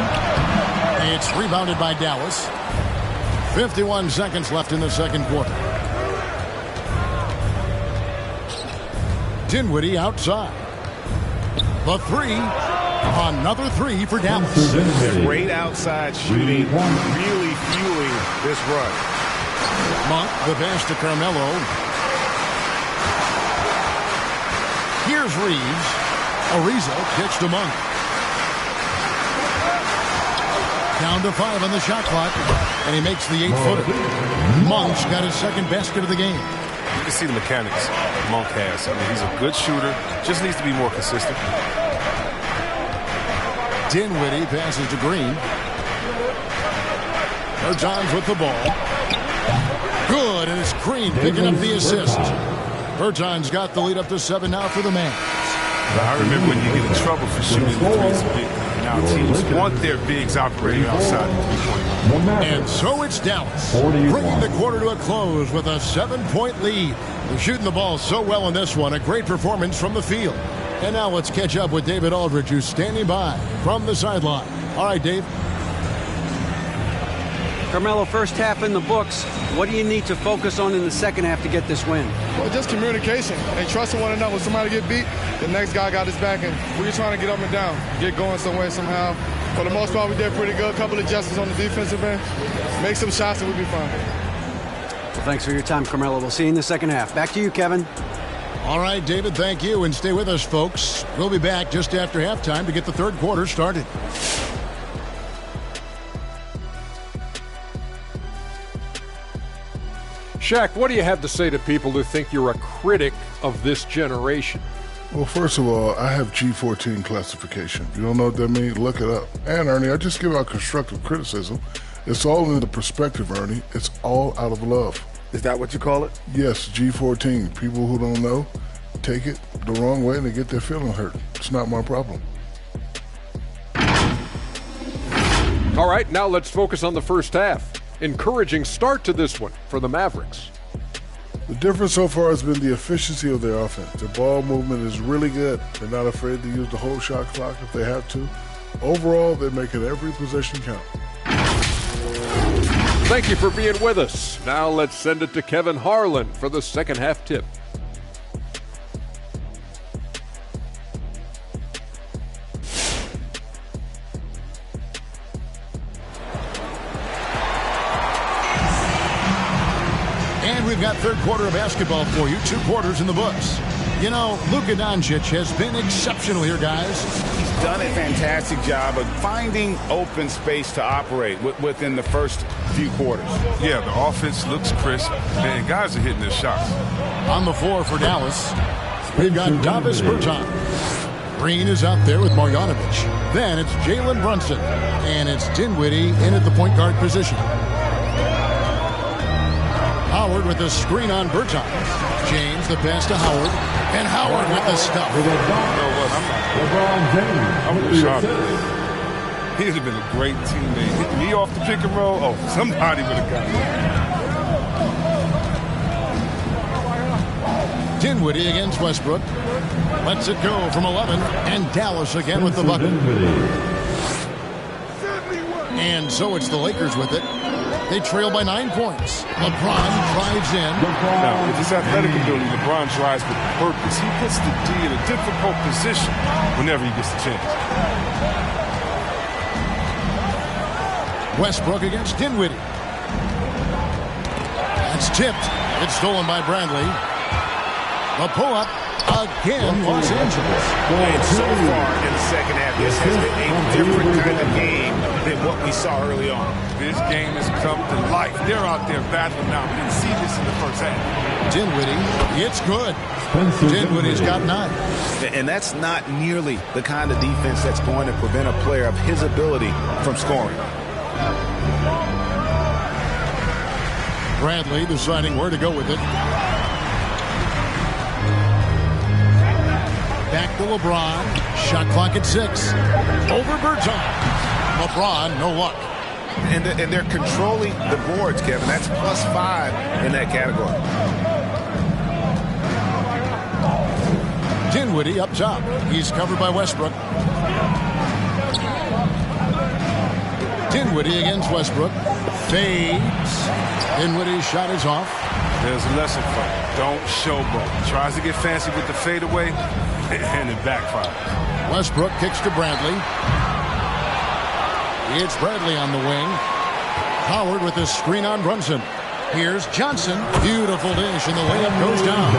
It's rebounded by Dallas. 51 seconds left in the second quarter. Dinwiddie outside. The 3. Another 3 for Dallas. Great outside shooting, really fueling this run. Monk, the pass to Carmelo. Here's Reeves. Ariza kicks to Monk. Down to 5 on the shot clock, and he makes the 8-footer. Monk's got his second basket of the game. You can see the mechanics Monk has. I mean, he's a good shooter, just needs to be more consistent. Dinwiddie passes to Green. Bertans with the ball. Good, and it's Green picking up the assist. Bertans got the lead up to 7 now for the man. I remember when you get in trouble for shooting the threes big. Now teams want their bigs operating outside the three-point line. And so it's Dallas, bringing the quarter to a close with a 7-point lead. They're shooting the ball so well in this one. A great performance from the field. And now let's catch up with David Aldridge, who's standing by from the sideline. All right, Dave. Carmelo, first half in the books. What do you need to focus on in the second half to get this win? Well, just communication. They trusting one another. When somebody get beat, the next guy got his back, and we're just trying to get up and down, get going some way, somehow. For the most part, we did pretty good. A couple of adjustments on the defensive end. Make some shots, and we'll be fine. Well, thanks for your time, Carmelo. We'll see you in the second half. Back to you, Kevin. All right, David, thank you. And stay with us, folks. We'll be back just after halftime to get the third quarter started. Shaq, what do you have to say to people who think you're a critic of this generation? Well, first of all, I have G14 classification. You don't know what that means? Look it up. And, Ernie, I just give out constructive criticism. It's all in the perspective, Ernie. It's all out of love. Is that what you call it? Yes, G14. People who don't know take it the wrong way and they get their feeling hurt. It's not my problem. All right, now let's focus on the first half. Encouraging start to this one for the Mavericks. The difference so far has been the efficiency of their offense. Their ball movement is really good. They're not afraid to use the whole shot clock if they have to. Overall, they're making every possession count. Thank you for being with us. Now let's send it to Kevin Harlan for the second half tip. We've got third quarter of basketball for you. 2 quarters in the books. You know, Luka Doncic has been exceptional here, guys. He's done a fantastic job of finding open space to operate within the first few quarters. Yeah, the offense looks crisp, and guys are hitting their shots. On the floor for Dallas, we've got Davis Bertans. Green is out there with Marjanovic. Then it's Jalen Brunson. And it's Dinwiddie in at the point guard position. Howard with the screen on Bertans. James the pass to Howard. And Howard with the stuff. I'm shocked. He'd have been a great teammate. Hit me off the pick and roll. Oh, somebody would have got it. Dinwiddie against Westbrook. Lets it go from 11. And Dallas again with the bucket. And so it's the Lakers with it. They trail by 9 points. LeBron drives in. Now, with his athletic ability, LeBron drives with purpose. He puts the D in a difficult position whenever he gets the chance. Westbrook against Dinwiddie. That's tipped. It's stolen by Bradley. The pull-up again, Los Angeles. And so far in the second half, this has been a different kind of game than what we saw early on. This game has come to life. They're out there battling now. We didn't see this in the first half. Dinwiddie, it's good. Dinwiddie's got 9. And that's not nearly the kind of defense that's going to prevent a player of his ability from scoring. Bradley deciding where to go with it. Back to LeBron. Shot clock at 6. Over Bertans. LeBron, no luck. And they're controlling the boards, Kevin. That's +5 in that category. Dinwiddie up top. He's covered by Westbrook. Dinwiddie against Westbrook. Fades. Dinwiddie's shot is off. There's a lesson for him. Don't showboat. Tries to get fancy with the fadeaway, and it backfires. Westbrook kicks to Bradley. It's Bradley on the wing. Howard with the screen on Brunson. Here's Johnson. Beautiful dish, and the layup goes down.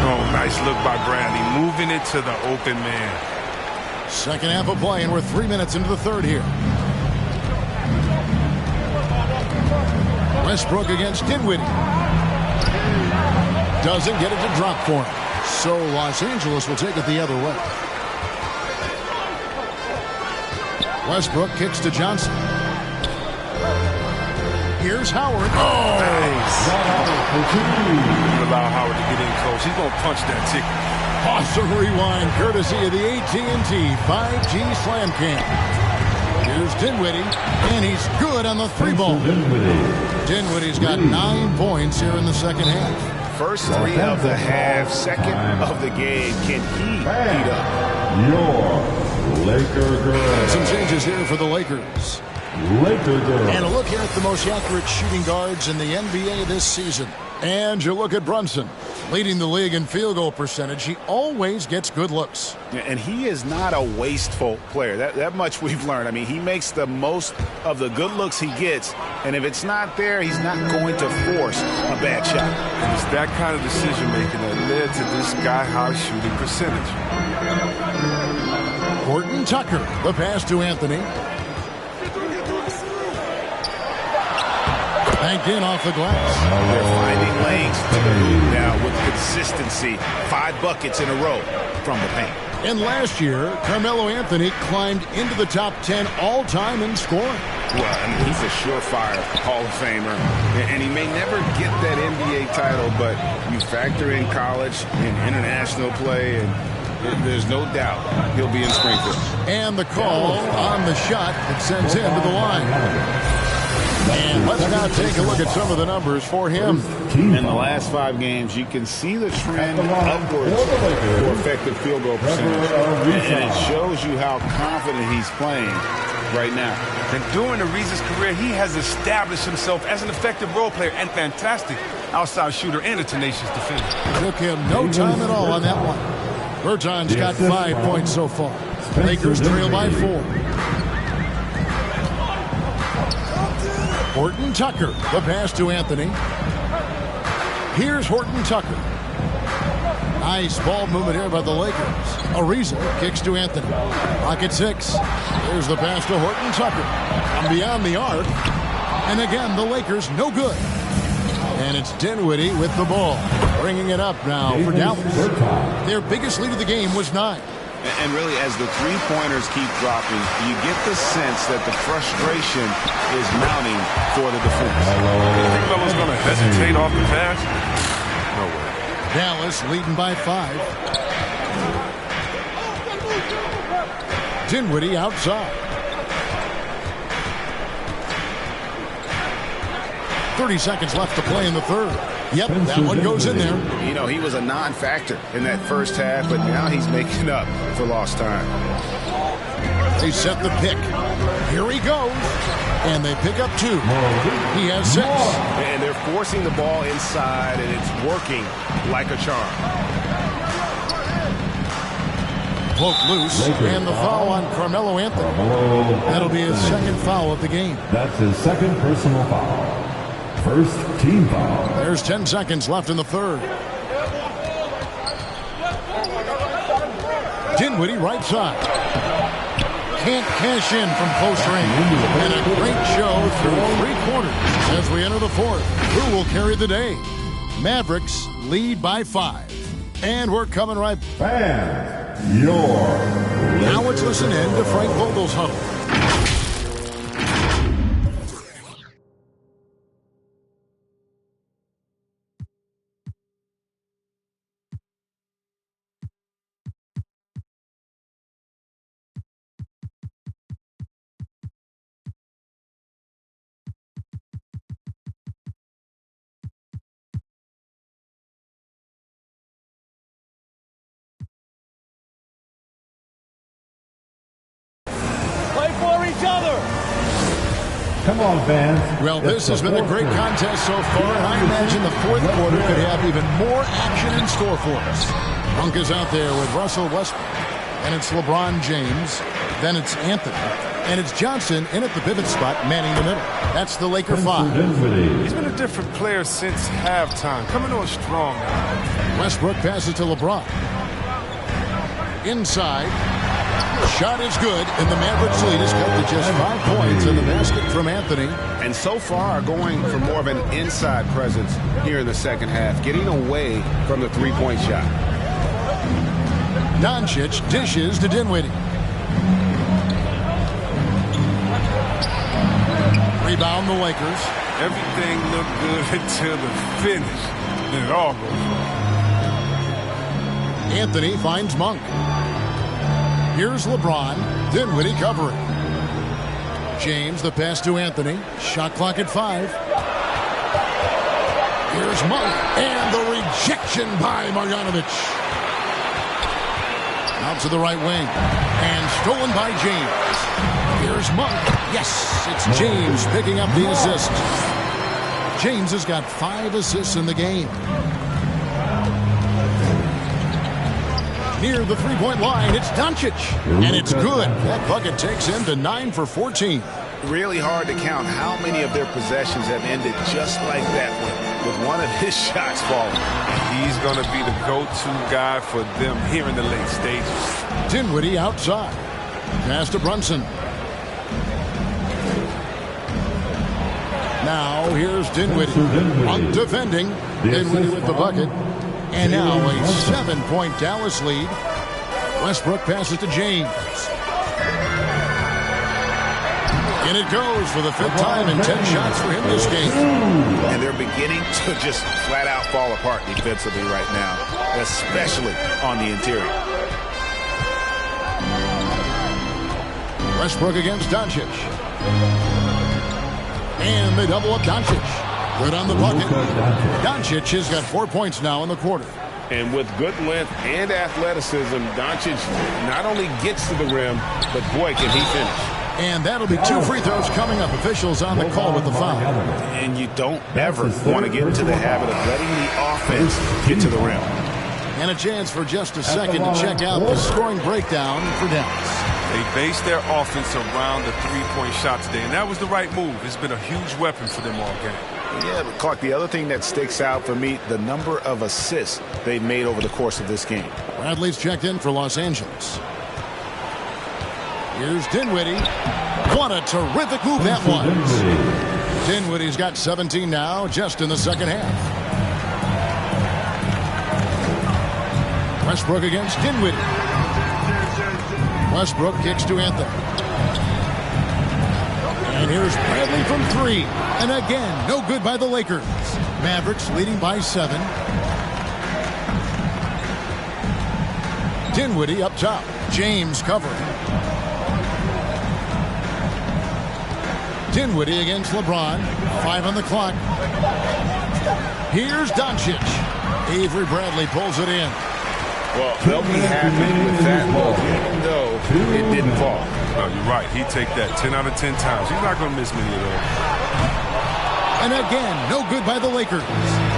Oh, nice look by Bradley, moving it to the open man. Second half of play, and we're 3 minutes into the third here. Westbrook against Dinwiddie. Doesn't get it to drop for him. So Los Angeles will take it the other way. Westbrook kicks to Johnson. Here's Howard. Oh! Nice. You allow Howard to get in close. He's going to punch that ticket. Awesome rewind courtesy of the AT&T 5G Slam Cam. Here's Dinwiddie, and he's good on the three ball. Dinwiddie's got 9 points here in the second half. First 3 of the half, second of the game. Can he heat up? Your Laker girl. Some changes here for the Lakers. Laker girl. And a look here at the most accurate shooting guards in the NBA this season. And you look at Brunson, leading the league in field goal percentage. He always gets good looks. And he is not a wasteful player. That much we've learned. I mean, he makes the most of the good looks he gets. And if it's not there, he's not going to force a bad shot. And it's that kind of decision-making that led to this sky-high shooting percentage. Horton Tucker, the pass to Anthony. Banked in off the glass. They're finding lanes to the hoop now with consistency. 5 buckets in a row from the paint. And last year, Carmelo Anthony climbed into the top 10 all-time in scoring. Well, I mean, he's a surefire Hall of Famer. And he may never get that NBA title, but you factor in college and international play, and there's no doubt he'll be in Springfield. And the call on the shot that sends him to the line. And let's now take a look at some of the numbers for him. In the last 5 games, you can see the trend upwards for effective field goal percentage. And it shows you how confident he's playing right now. And during the Reese's career, he has established himself as an effective role player and fantastic outside shooter and a tenacious defender. Took him no time at all on that one. Berton's got 5 points so far. Lakers trail by 4. Horton Tucker, the pass to Anthony. Here's Horton Tucker. Nice ball movement here by the Lakers. Ariza kicks to Anthony. Pocket 6. Here's the pass to Horton Tucker. And beyond the arc. And again, the Lakers no good. And it's Dinwiddie with the ball. Bringing it up now for Dallas. Their biggest lead of the game was 9. And really, as the three-pointers keep dropping, you get the sense that the frustration is mounting for the defense. You think Melo's going to hesitate off the pass? No way. Dallas leading by 5. Dinwiddie outside. 30 seconds left to play in the third. Yep, that one goes in there. You know, he was a non-factor in that first half, but now he's making up for lost time. They set the pick. Here he goes. And they pick up 2. He has 6. And they're forcing the ball inside, and it's working like a charm. Poked loose, and the foul on Carmelo Anthony. That'll be his second foul of the game. That's his second personal foul. First team foul. There's 10 seconds left in the third. Dinwiddie right side. Can't cash in from close range. And a great show through 3 quarters as we enter the fourth. Who will carry the day? Mavericks lead by 5. And we're coming right back. Now let's listen in to Frank Vogel's huddle. Come on, fans. Well, this has been a great contest so far, and I imagine the fourth quarter could have even more action in store for us. Monk is out there with Russell Westbrook, and it's LeBron James, then it's Anthony, and it's Johnson in at the pivot spot, manning the middle. That's the Laker 5. He's been a different player since halftime, coming on strong now. Westbrook passes to LeBron. Inside. Shot is good, and the Mavericks lead is cut to just 5 points in the basket from Anthony. And so far, going for more of an inside presence here in the second half, getting away from the three-point shot. Doncic dishes to Dinwiddie. Rebound the Lakers. Everything looked good until the finish. Then it all goes wrong. Anthony finds Monk. Here's LeBron. Dinwiddie covering. James, the pass to Anthony. Shot clock at 5. Here's Monk. And the rejection by Marjanovic. Out to the right wing. And stolen by James. Here's Monk. Yes, it's James picking up the assist. James has got 5 assists in the game. Near the three-point line, it's Doncic. And it's good. That bucket takes him to 9 for 14. Really hard to count how many of their possessions have ended just like that one, with one of his shots falling. He's going to be the go-to guy for them here in the late stages. Dinwiddie outside. Pass to Brunson. Now here's Dinwiddie. On defending. Dinwiddie with the bucket. And now a 7-point Dallas lead. Westbrook passes to James. And it goes for the 5th time in 10 shots for him this game. And they're beginning to just flat out fall apart defensively right now, especially on the interior. Westbrook against Doncic. And they double up Doncic. Good on the bucket. Doncic has got 4 points now in the quarter. And with good length and athleticism, Doncic not only gets to the rim, but boy, can he finish. And that'll be 2 free throws coming up. Officials on the call with the foul. And you don't ever want to get into the habit of letting the offense get to the rim. And a chance for just a second to check out the scoring breakdown for Dallas. They based their offense around the three-point shot today, and that was the right move. It's been a huge weapon for them all game. Yeah, but Clark, the other thing that sticks out for me, the number of assists they've made over the course of this game. Bradley's checked in for Los Angeles. Here's Dinwiddie. What a terrific move that was. Dinwiddie's got 17 now, just in the second half. Westbrook against Dinwiddie. Westbrook kicks to Anthony. And here's Bradley from 3. And again, no good by the Lakers. Mavericks leading by 7. Dinwiddie up top. James covering. Dinwiddie against LeBron. 5 on the clock. Here's Doncic. Avery Bradley pulls it in. Well, they'll be happy with that move, even though it didn't fall. No, you're right. He'd take that 10 out of 10 times. He's not going to miss many of those. And again, no good by the Lakers.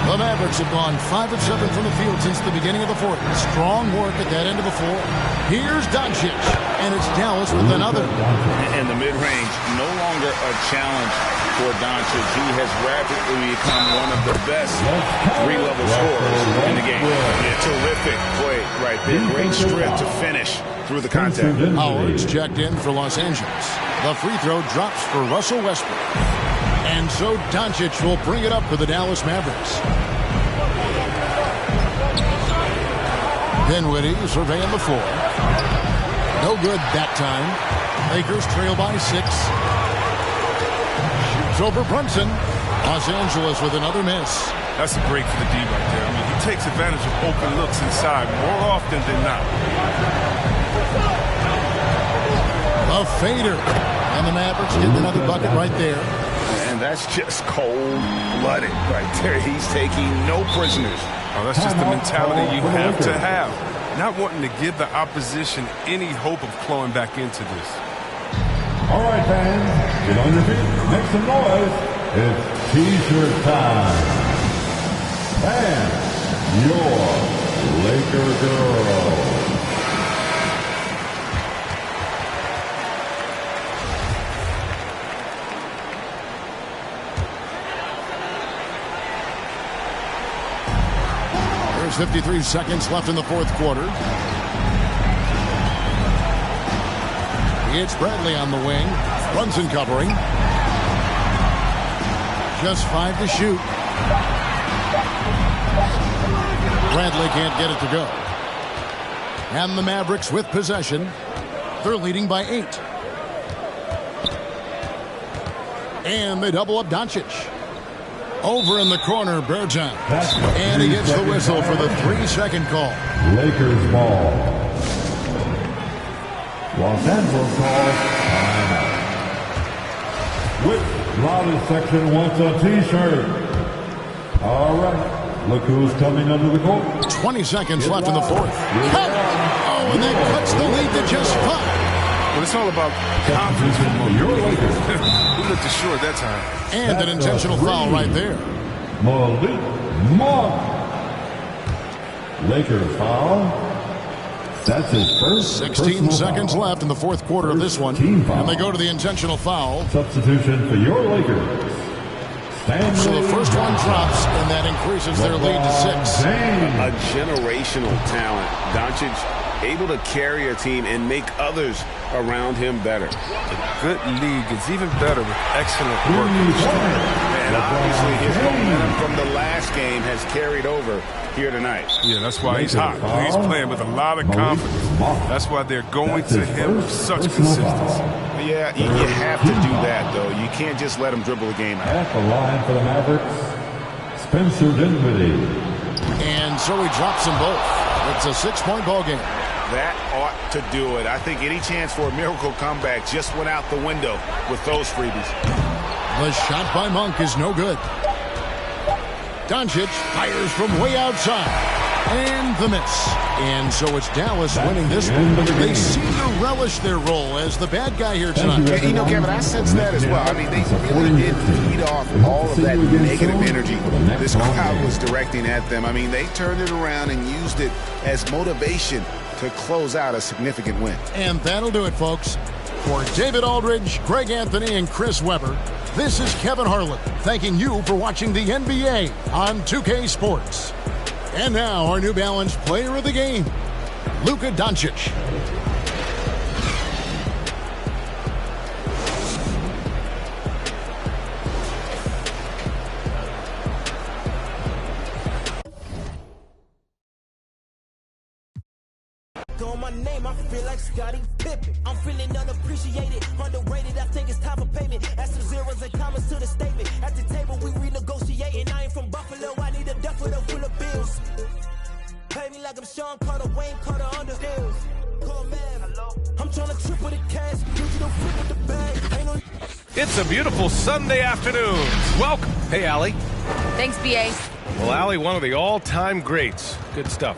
The Mavericks have gone 5 of 7 from the field since the beginning of the 4th. Strong work at that end of the floor. Here's Doncic, and it's Dallas with another. And the mid-range, no longer a challenge for Doncic. He has rapidly become one of the best 3-level scorers in the game. Yeah, terrific play right there. Great strip to finish through the contact. Howard's checked in for Los Angeles. The free throw drops for Russell Westbrook. And so Doncic will bring it up for the Dallas Mavericks. Dinwiddie surveying the floor. No good that time. Lakers trail by 6. Shoots over Brunson. Los Angeles with another miss. That's a break for the D right there. I mean, he takes advantage of open looks inside more often than not. A fader. And the Mavericks get another bucket right there. And that's just cold-blooded right there. He's taking no prisoners. Oh, that's just the mentality you have to have. Not wanting to give the opposition any hope of clawing back into this. All right, fans, get on your feet, make some noise. It's T-shirt time. And your Laker girl. There's 53 seconds left in the 4th quarter. It's Bradley on the wing. Brunson covering. Just 5 to shoot. Bradley can't get it to go. And the Mavericks with possession. They're leading by 8. And they double up Doncic. Over in the corner, Bergeron. And he gets the whistle for the 3-second call. Lakers ball. Los Angeles calls timeout. Which Raleigh section wants a T-shirt? All right. Look who's coming under the court. 20 seconds left in the fourth. Oh, and that cuts the lead to just 5. Well, it's all about confidence for your Lakers. Who looked assured that time? And an intentional foul right there. Malik Monk. Lakers foul. That's his first. 16 seconds left in the fourth quarter of this one. And they go to the intentional foul. Substitution for your Lakers. So the first one drops, and that increases their lead to 6. A generational talent. Doncic able to carry a team and make others around him better. A good league is even better with excellent work. And obviously his momentum from the last game has carried over here tonight. Yeah, that's why he's hot. He's playing with a lot of confidence. That's why they're going to him with such consistency. Yeah, you have to do that, though. You can't just let him dribble the game out. At the line for the Mavericks, Spencer Dinwiddie. And so he drops them both. It's a 6-point ball game. That ought to do it. I think any chance for a miracle comeback just went out the window with those freebies. The shot by Monk is no good. Doncic fires from way outside. And the miss. And so it's Dallas winning this one. They seem to relish their role as the bad guy here tonight. Yeah, you know, Kevin, I sense that as well. I mean, they really did feed off all of that negative energy this crowd was directing at them. I mean, they turned it around and used it as motivation to close out a significant win. And that'll do it, folks. For David Aldridge, Greg Anthony, and Chris Webber, this is Kevin Harlan thanking you for watching the NBA on 2K Sports. And now our New Balance player of the game, Luka Doncic. On my name, I feel like Scottie Pippen. I'm feeling unappreciated, underrated. I think it's time for payment. Add some zeros and commas to the statement. At the table, we renegotiating. I ain't from Buffalo. I need a duffel full of bills. Pay me like I'm Sean Carter, Wayne Carter under deals. Call man. I'm trying to triple the cash. Digital flip with the bag. Ain't no. It's a beautiful Sunday afternoon. Welcome. Hey, Allie. Thanks, B.A. Well, Allie, one of the all-time greats. Good stuff.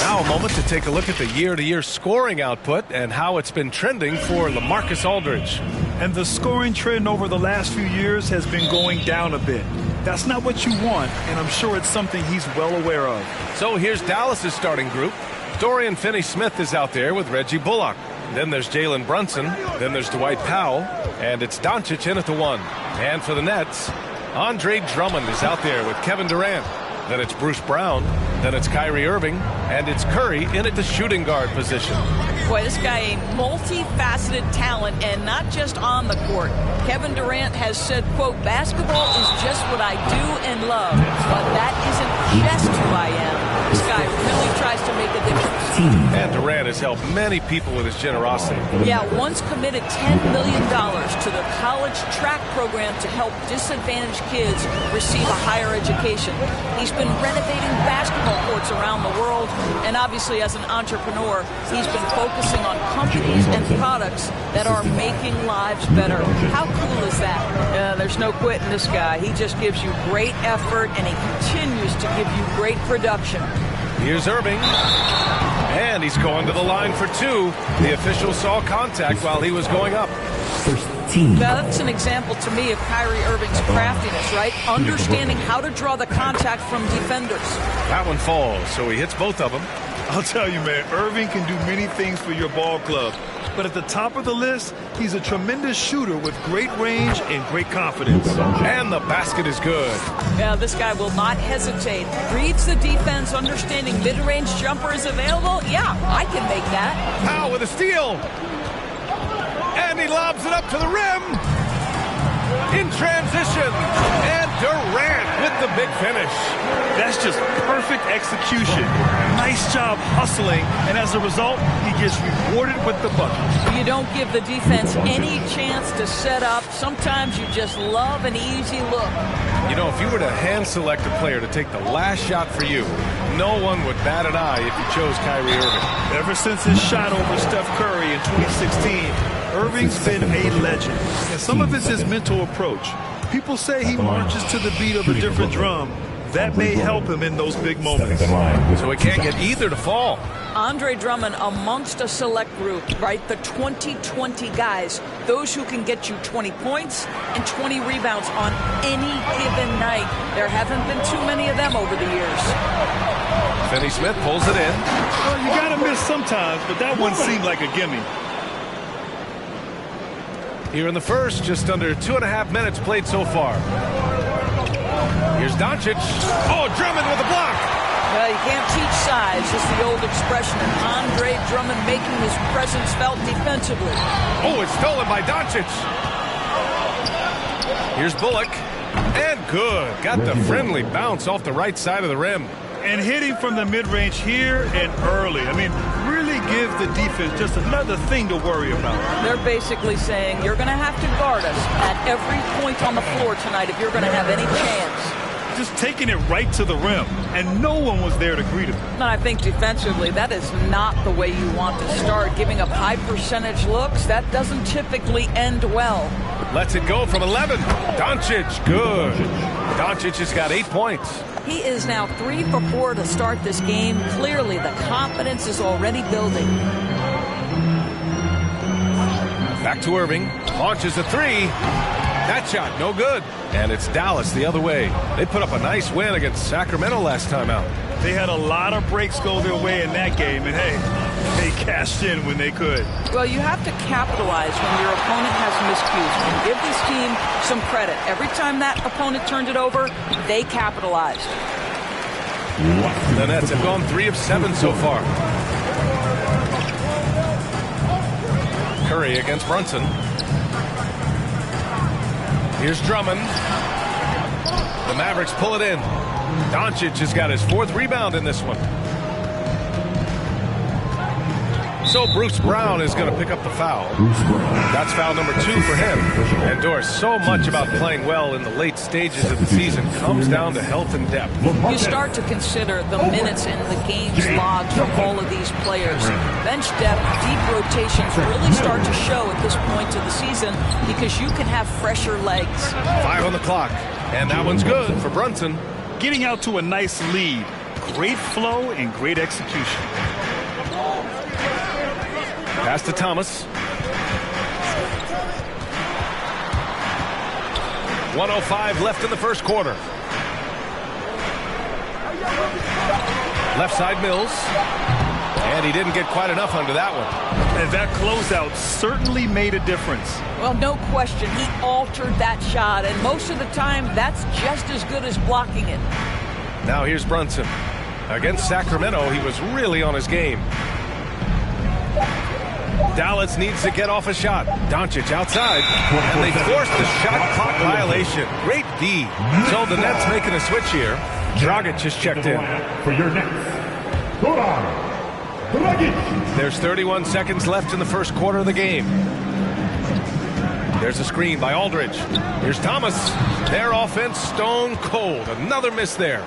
Now a moment to take a look at the year-to-year scoring output and how it's been trending for LaMarcus Aldridge. And the scoring trend over the last few years has been going down a bit. That's not what you want, and I'm sure it's something he's well aware of. So here's Dallas's starting group. Dorian Finney-Smith is out there with Reggie Bullock. Then there's Jalen Brunson. Then there's Dwight Powell. And it's Doncic in at the 1. And for the Nets, Andre Drummond is out there with Kevin Durant. Then it's Bruce Brown. Then it's Kyrie Irving. And it's Curry in at the shooting guard position. Boy, this guy a multifaceted talent, and not just on the court. Kevin Durant has said, quote, basketball is just what I do and love, but that isn't just who I am. This guy really tries to make a difference. And Durant has helped many people with his generosity. Yeah, once committed $10 million to the college track program to help disadvantaged kids receive a higher education. He's been renovating basketball courts around the world, and obviously as an entrepreneur, he's been focusing on companies and products that are making lives better. How cool is that? There's no quitting this guy. He just gives you great effort, and he continues to give you great production. Here's Irving. And he's going to the line for 2. The official saw contact while he was going up. Now, that's an example to me of Kyrie Irving's craftiness, right? Understanding how to draw the contact from defenders. That one falls, so he hits both of them. I'll tell you, man, Irving can do many things for your ball club. But at the top of the list, he's a tremendous shooter with great range and great confidence. And the basket is good. Yeah, this guy will not hesitate. Reads the defense, understanding mid-range jumper is available. Yeah, I can make that. Powell with a steal. And he lobs it up to the rim. In transition. And Durant with the big finish. That's just perfect execution. Nice job hustling, and as a result, he gets rewarded with the bucket. You don't give the defense any chance to set up. Sometimes you just love an easy look. You know, if you were to hand select a player to take the last shot for you, no one would bat an eye if you chose Kyrie Irving. Ever since his shot over Steph Curry in 2016, Irving's been a legend. And some of it's his mental approach. People say he marches to the beat of a different drum. That may help him in those big moments. So he can't get either to fall. Andre Drummond amongst a select group, right? The 20-20 guys, those who can get you 20 points and 20 rebounds on any given night. There haven't been too many of them over the years. Finney Smith pulls it in. Well, you got to miss sometimes, but that one seemed like a gimme. Here in the first, just under 2.5 minutes played so far. Here's Doncic. Oh, Drummond with a block. Well, you can't teach size, just the old expression. And Andre Drummond making his presence felt defensively. Oh, it's stolen by Doncic. Here's Bullock. And good. Got the friendly bounce off the right side of the rim. And hitting from the mid-range here and early. I mean, really give the defense just another thing to worry about. They're basically saying you're going to have to guard us at every point on the floor tonight if you're going to have any chance. Just taking it right to the rim, and no one was there to greet him. And I think defensively, that is not the way you want to start. Giving up high percentage looks, that doesn't typically end well. Lets it go from 11. Doncic, good. Doncic has got 8 points. He is now 3 for 4 to start this game. Clearly, the confidence is already building. Back to Irving. Launches a 3. That shot, no good. And it's Dallas the other way. They put up a nice win against Sacramento last time out. They had a lot of breaks go their way in that game, and hey, they cashed in when they could. Well, you have to capitalize when your opponent has miscues. And give this team some credit. Every time that opponent turned it over, they capitalized. The Nets have gone 3 of 7 so far. Curry against Brunson. Here's Drummond. The Mavericks pull it in. Doncic has got his 4th rebound in this one. So Bruce Brown is going to pick up the foul. That's foul number 2 for him. And Doris, so much about playing well in the late stages of the season comes down to health and depth. You start to consider the minutes and the games logged from all of these players. Bench depth, deep rotations really start to show at this point of the season because you can have fresher legs. 5 on the clock. And that one's good for Brunson. Getting out to a nice lead. Great flow and great execution. Pass to Thomas. 1:05 left in the first quarter. Left side Mills. And he didn't get quite enough under that one. And that closeout certainly made a difference. Well, no question. He altered that shot, and most of the time, that's just as good as blocking it. Now here's Brunson. Against Sacramento, he was really on his game. Dallas needs to get off a shot. Doncic outside, and they forced the shot clock violation. Great D. So the Nets making a switch here. Dragic is checked in. For your Nets, Goran Dragic. There's 31 seconds left in the first quarter of the game. There's a screen by Aldridge. Here's Thomas. Their offense stone cold. Another miss there.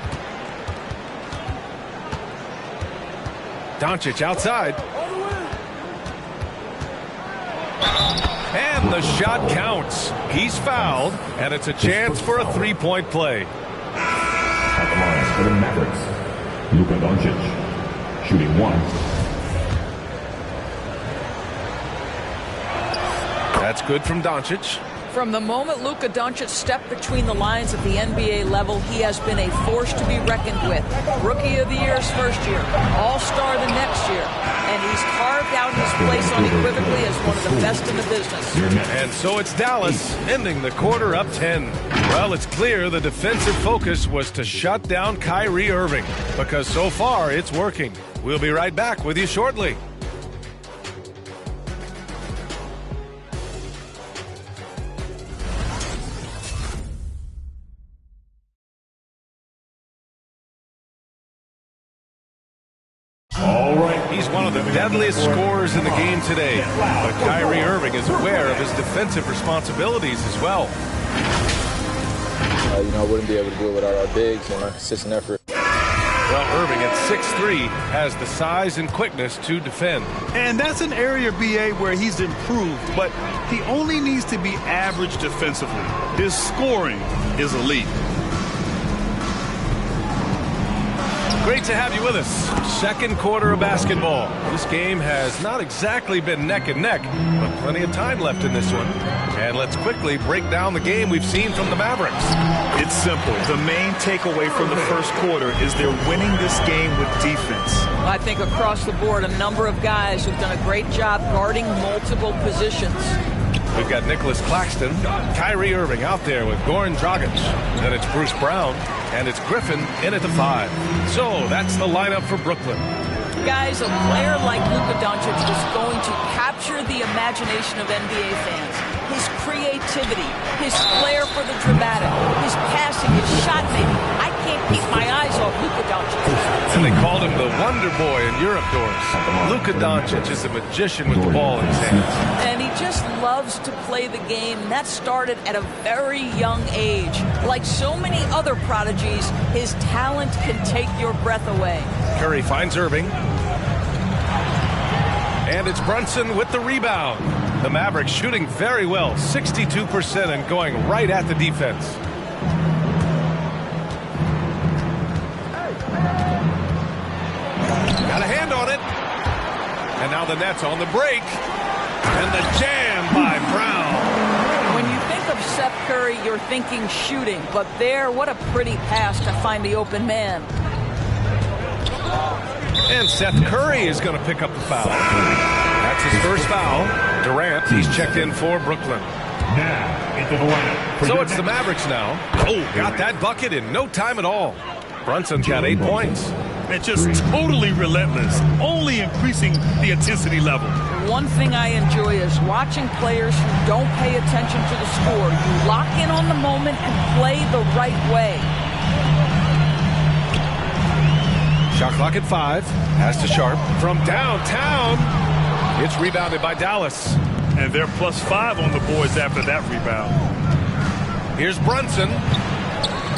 Doncic outside. And the shot counts. He's fouled, and it's a chance for a 3-point play. At the line for the Mavericks, Luka Doncic, shooting 1. That's good from Doncic. From the moment Luka Doncic stepped between the lines at the NBA level, he has been a force to be reckoned with. Rookie of the Year's first year, All-Star the next year, and he's carved out his place unequivocally as one of the best in the business. And so it's Dallas ending the quarter up 10. Well, it's clear the defensive focus was to shut down Kyrie Irving, because so far it's working. We'll be right back with you shortly. He's one of the deadliest scorers in the game today. But Kyrie Irving is aware of his defensive responsibilities as well. I wouldn't be able to do it without our bigs and our consistent effort. Well, Irving at 6'3" has the size and quickness to defend. And that's an area, BA, where he's improved, but he only needs to be average defensively. His scoring is elite. Great to have you with us. Second quarter of basketball. This game has not exactly been neck and neck, but plenty of time left in this one. And let's quickly break down the game we've seen from the Mavericks. It's simple. The main takeaway from the first quarter is they're winning this game with defense. I think across the board, a number of guys who've done a great job guarding multiple positions. We've got Nicholas Claxton, Kyrie Irving out there with Goran Dragic. Then it's Bruce Brown, and it's Griffin in at the 5. So that's the lineup for Brooklyn. Guys, a player like Luka Doncic is going to capture the imagination of NBA fans. His creativity, his flair for the dramatic, his passing, his shot making. I can't keep my eyes off Luka Doncic. And they called him the Wonder Boy in Europe, Doris. Luka Doncic is a magician with the ball in his hands. And he just loves to play the game. That started at a very young age. Like so many other prodigies, his talent can take your breath away. Curry finds Irving. And it's Brunson with the rebound. The Mavericks shooting very well, 62%, and going right at the defense. Got a hand on it. And now the Nets on the break. And the jam by Brown. When you think of Seth Curry, you're thinking shooting. But there, what a pretty pass to find the open man. And Seth Curry is going to pick up the foul. That's his first foul. Durant, he's checked in for Brooklyn. So it's the Mavericks now. Oh, got that bucket in no time at all. Brunson's got 8 points. And just totally relentless, only increasing the intensity level. One thing I enjoy is watching players who don't pay attention to the score. You lock in on the moment and play the right way. Shot clock at 5. Pass to Sharp from downtown. It's rebounded by Dallas. And they're +5 on the boards after that rebound. Here's Brunson.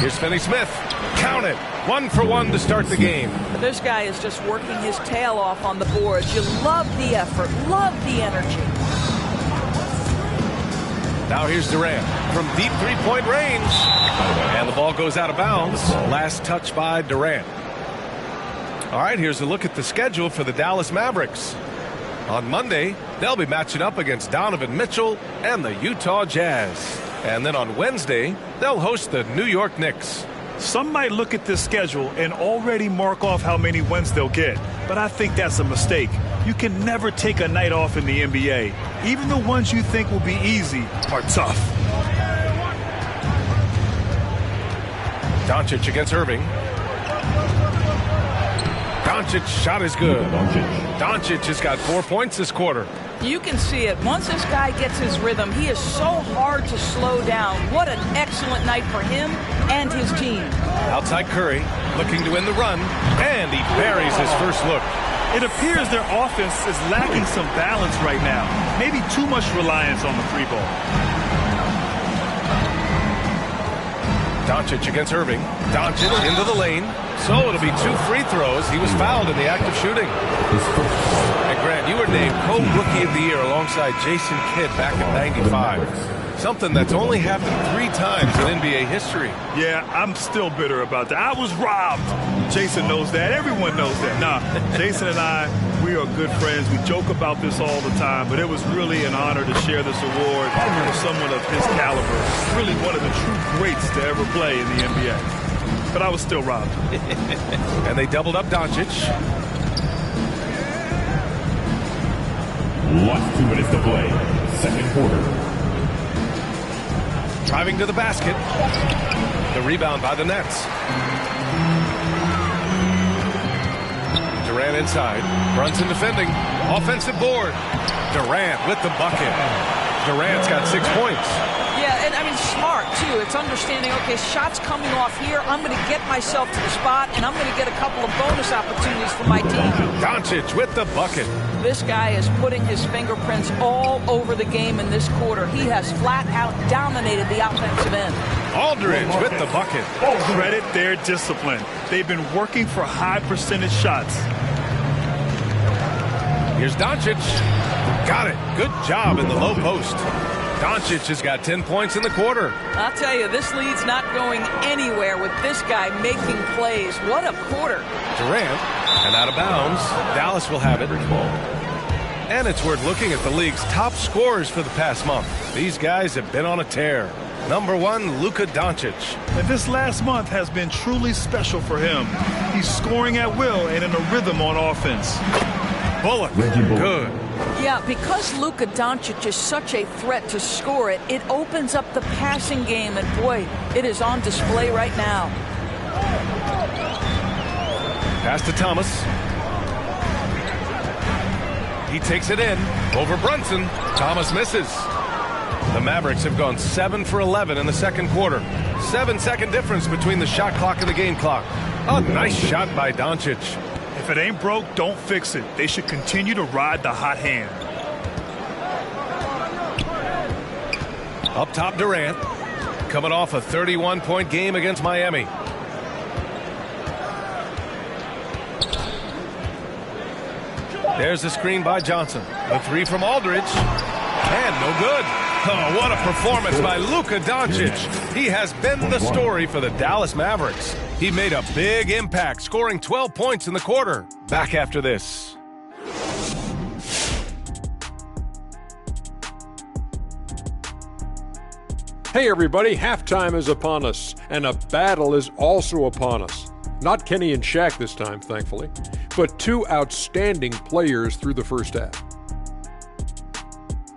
Here's Finney-Smith. Count it. 1 for 1 to start the game. This guy is just working his tail off on the boards. You love the effort, love the energy. Now here's Durant from deep three-point range. And the ball goes out of bounds. Last touch by Durant. All right, here's a look at the schedule for the Dallas Mavericks. On Monday, they'll be matching up against Donovan Mitchell and the Utah Jazz. And then on Wednesday, they'll host the New York Knicks. Some might look at this schedule and already mark off how many wins they'll get, but I think that's a mistake. You can never take a night off in the NBA. Even the ones you think will be easy are tough. Doncic against Irving. Doncic shot is good. Doncic has got 4 points this quarter. You can see it. Once this guy gets his rhythm, he is so hard to slow down. What an excellent night for him and his team. Outside Curry, looking to win the run, and he buries his first look. It appears their offense is lacking some balance right now. Maybe too much reliance on the free ball. Doncic against Irving. Doncic into the lane. So it'll be 2 free throws. He was fouled in the act of shooting. And Grant, you were named Co-Rookie of the Year alongside Jason Kidd back in '95. Something that's only happened 3 times in NBA history. Yeah, I'm still bitter about that. I was robbed. Jason knows that. Everyone knows that. Nah, Jason and I, we are good friends. We joke about this all the time, but it was really an honor to share this award with someone of his caliber. Really one of the true greats to ever play in the NBA. But I was still robbed. And they doubled up Doncic. Last 2 minutes to play. Second quarter. Driving to the basket. The rebound by the Nets. Durant inside. Brunson defending. Offensive board. Durant with the bucket. Durant's got 6 points. Yeah, and I mean, smart, too. too. It's understanding, okay, shots coming off here. I'm going to get myself to the spot, and I'm going to get a couple of bonus opportunities for my team. Doncic with the bucket. This guy is putting his fingerprints all over the game in this quarter. He has flat out dominated the offensive end. Aldridge with the bucket. Credit their discipline. They've been working for high percentage shots. Here's Doncic. Got it. Good job in the low post. Doncic has got 10 points in the quarter. I'll tell you, this lead's not going anywhere with this guy making plays. What a quarter. Durant, and out of bounds. Dallas will have it. And it's worth looking at the league's top scorers for the past month. These guys have been on a tear. Number 1, Luka Doncic. And this last month has been truly special for him. He's scoring at will and in a rhythm on offense. Bullock, good. Yeah, because Luka Doncic is such a threat to score it, it opens up the passing game, and boy, it is on display right now. Pass to Thomas. He takes it in over Brunson. Thomas misses. The Mavericks have gone 7 for 11 in the second quarter. 7-second difference between the shot clock and the game clock. A nice shot by Doncic. If it ain't broke, don't fix it. They should continue to ride the hot hand. Up top, Durant. Coming off a 31-point game against Miami. There's the screen by Johnson. The three from Aldridge. And no good. Oh, what a performance by Luka Doncic. He has been the story for the Dallas Mavericks. He made a big impact, scoring 12 points in the quarter. Back after this. Hey everybody, halftime is upon us, and a battle is also upon us. Not Kenny and Shaq this time, thankfully, but two outstanding players through the first half.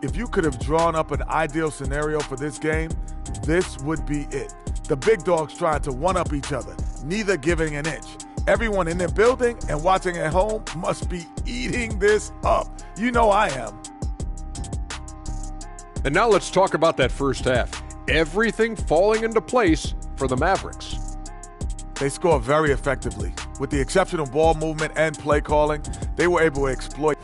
If you could have drawn up an ideal scenario for this game, this would be it. The big dogs trying to one-up each other, neither giving an inch. Everyone in their building and watching at home must be eating this up. You know I am. And now let's talk about that first half. Everything falling into place for the Mavericks. They score very effectively. With the exceptional ball movement and play calling, they were able to exploit.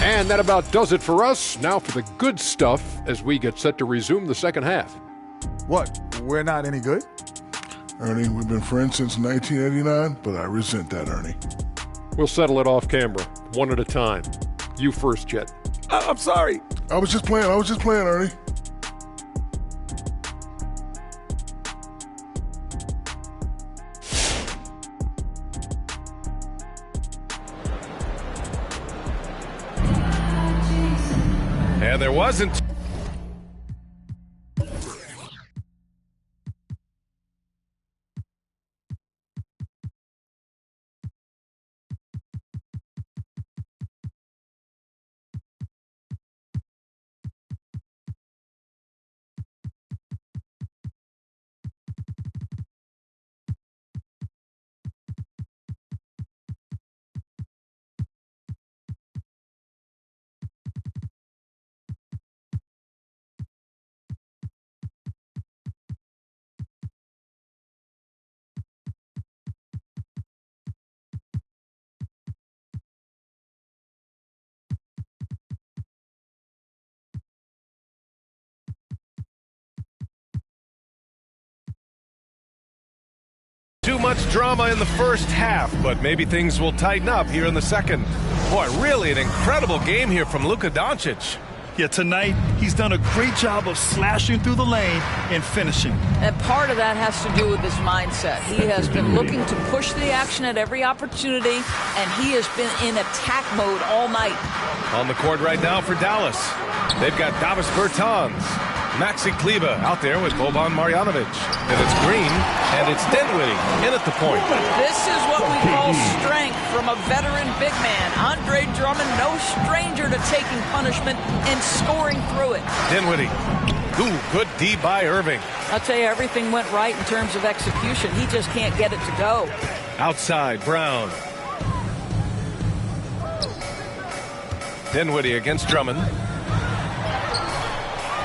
And that about does it for us. Now for the good stuff as we get set to resume the second half. What? We're not any good? Ernie, we've been friends since 1989, but I resent that, Ernie. We'll settle it off camera, one at a time. You first, Jet. I'm sorry. I was just playing, Ernie. And there wasn't. Too much drama in the first half, but maybe things will tighten up here in the second. Boy, really an incredible game here from Luka Doncic. Yeah, tonight he's done a great job of slashing through the lane and finishing. And part of that has to do with his mindset. He has been looking to push the action at every opportunity, and he has been in attack mode all night. On the court right now for Dallas, they've got Davis Bertans, Maxi Kleber out there with Boban Marjanovic. And it's Green, and it's Dinwiddie in at the point. This is what we call strength from a veteran big man. Andre Drummond, no stranger to taking punishment and scoring through it. Dinwiddie. Ooh, good D by Irving. I'll tell you, everything went right in terms of execution. He just can't get it to go. Outside, Brown. Dinwiddie against Drummond.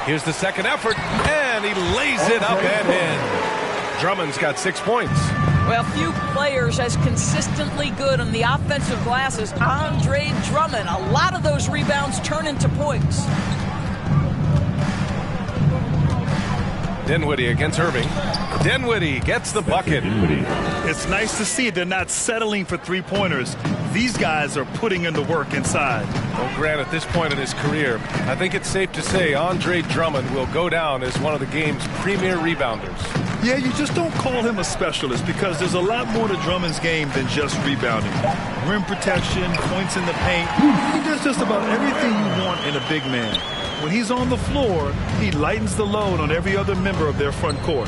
Here's the second effort, and he lays Puts it up and in. Drummond's got 6 points. Well, few players as consistently good on the offensive glass as Andre Drummond. A lot of those rebounds turn into points. Dinwiddie against Irving. Dinwiddie gets the bucket. It's nice to see they're not settling for three-pointers. These guys are putting in the work inside. Well, Grant, at this point in his career, I think it's safe to say Andre Drummond will go down as one of the game's premier rebounders. Yeah, you just don't call him a specialist because there's a lot more to Drummond's game than just rebounding. Rim protection, points in the paint. He does just about everything you want in a big man. When he's on the floor, he lightens the load on every other member of their front court.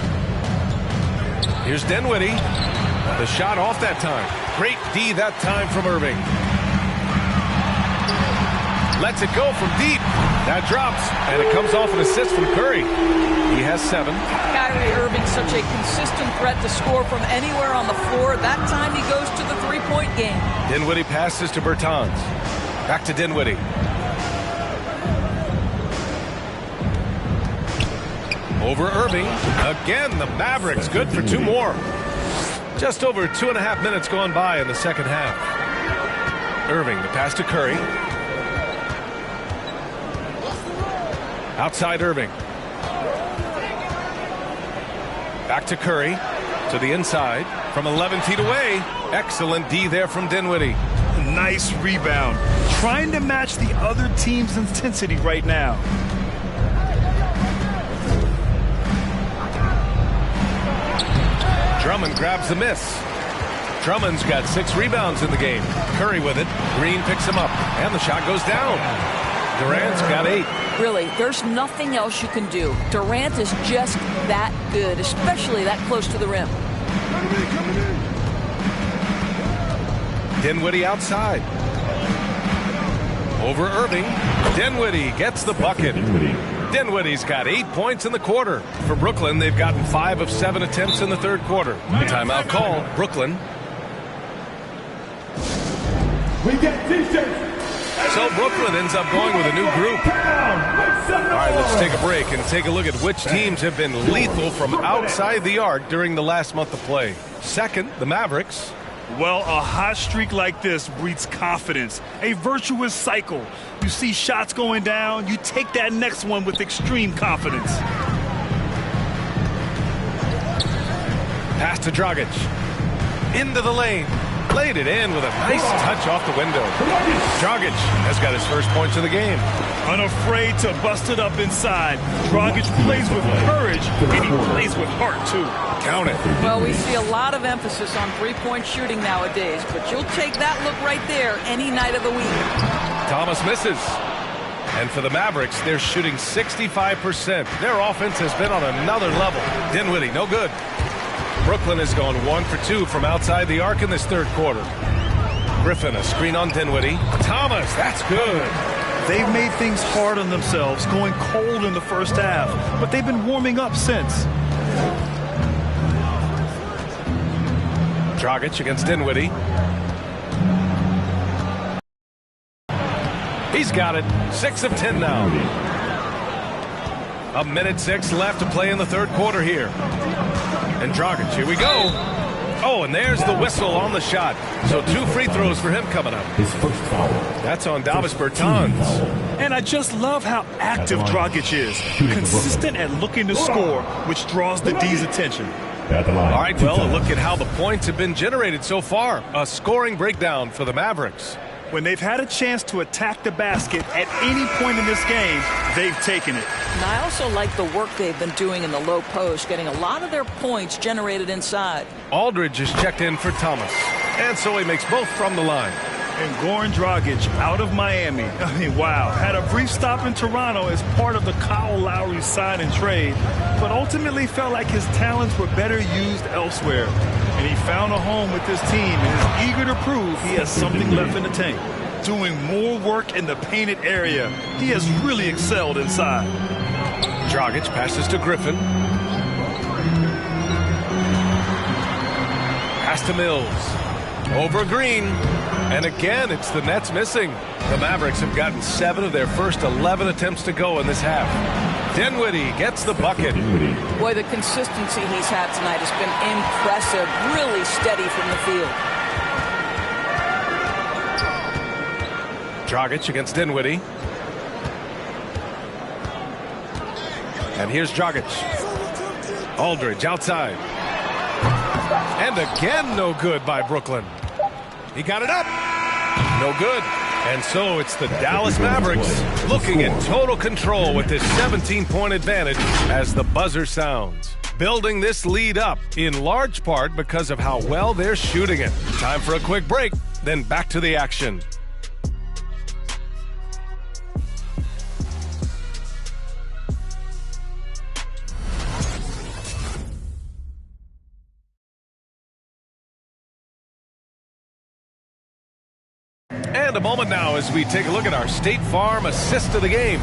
Here's Dinwiddie. The shot off that time. Great D that time from Irving. Lets it go from deep. That drops, and it comes off an assist from Curry. He has 7. Kyrie Irving, such a consistent threat to score from anywhere on the floor. That time he goes to the three-point game. Dinwiddie passes to Bertans. Back to Dinwiddie. Over Irving. Again, the Mavericks good for 2 more. Just over 2.5 minutes gone by in the second half. Irving, the pass to Curry. Outside Irving. Back to Curry. To the inside. From 11 feet away. Excellent D there from Dinwiddie. Nice rebound. Trying to match the other team's intensity right now. Drummond grabs the miss. Drummond's got 6 rebounds in the game. Curry with it. Green picks him up. And the shot goes down. Durant's got 8. Really, there's nothing else you can do. Durant is just that good, especially that close to the rim. Dinwiddie outside. Over Irving. Dinwiddie gets the bucket. Dinwiddie's got 8 points in the quarter. For Brooklyn, they've gotten 5 of 7 attempts in the third quarter. Timeout call, Brooklyn. We get T-shirts. So Brooklyn ends up going with a new group. All right, let's take a break and take a look at which teams have been lethal from outside the arc during the last month of play. Second, the Mavericks. Well, a hot streak like this breeds confidence, a virtuous cycle. You see shots going down, you take that next one with extreme confidence. Pass to Dragic. Into the lane. Laid it in with a nice touch off the window. Dragic has got his first points of the game. Unafraid to bust it up inside. Dragic plays with courage, and he plays with heart, too. Count it. Well, we see a lot of emphasis on three-point shooting nowadays, but you'll take that look right there any night of the week. Thomas misses. And for the Mavericks, they're shooting 65%. Their offense has been on another level. Dinwiddie, no good. Brooklyn has gone 1 for 2 from outside the arc in this third quarter. Griffin, a screen on Dinwiddie. Thomas, that's good. They've made things hard on themselves, going cold in the first half, but they've been warming up since. Dragic against Dinwiddie. He's got it. 6 of 10 now. 1:06 left to play in the third quarter here. And Dragic, here we go. Oh, and there's the whistle on the shot. So 2 free throws for him coming up. His first foul. That's on Davis Bertans. And I just love how active Dragic is. Consistent at looking to score, which draws the D's attention. All right, well, a look at how the points have been generated so far. A scoring breakdown for the Mavericks. When they've had a chance to attack the basket at any point in this game, they've taken it. And I also like the work they've been doing in the low post, getting a lot of their points generated inside. Aldridge is checked in for Thomas. And so he makes both from the line. And Goran Dragic out of Miami. I mean, wow. Had a brief stop in Toronto as part of the Kyle Lowry sign and trade, but ultimately felt like his talents were better used elsewhere. And he found a home with this team and is eager to prove he has something left in the tank. Doing more work in the painted area. He has really excelled inside. Dragic passes to Griffin. Pass to Mills. Over Green. And again, it's the Nets missing. The Mavericks have gotten 7 of their first 11 attempts to go in this half. Dinwiddie gets the bucket. Boy, the consistency he's had tonight has been impressive. Really steady from the field. Dragic against Dinwiddie. And here's Dragic. Aldridge outside. And again, no good by Brooklyn. He got it up. No good. And so it's the Dallas Mavericks looking in total control with this 17-point advantage as the buzzer sounds. Building this lead up in large part because of how well they're shooting it. Time for a quick break, then back to the action. And a moment now as we take a look at our State Farm assist of the game.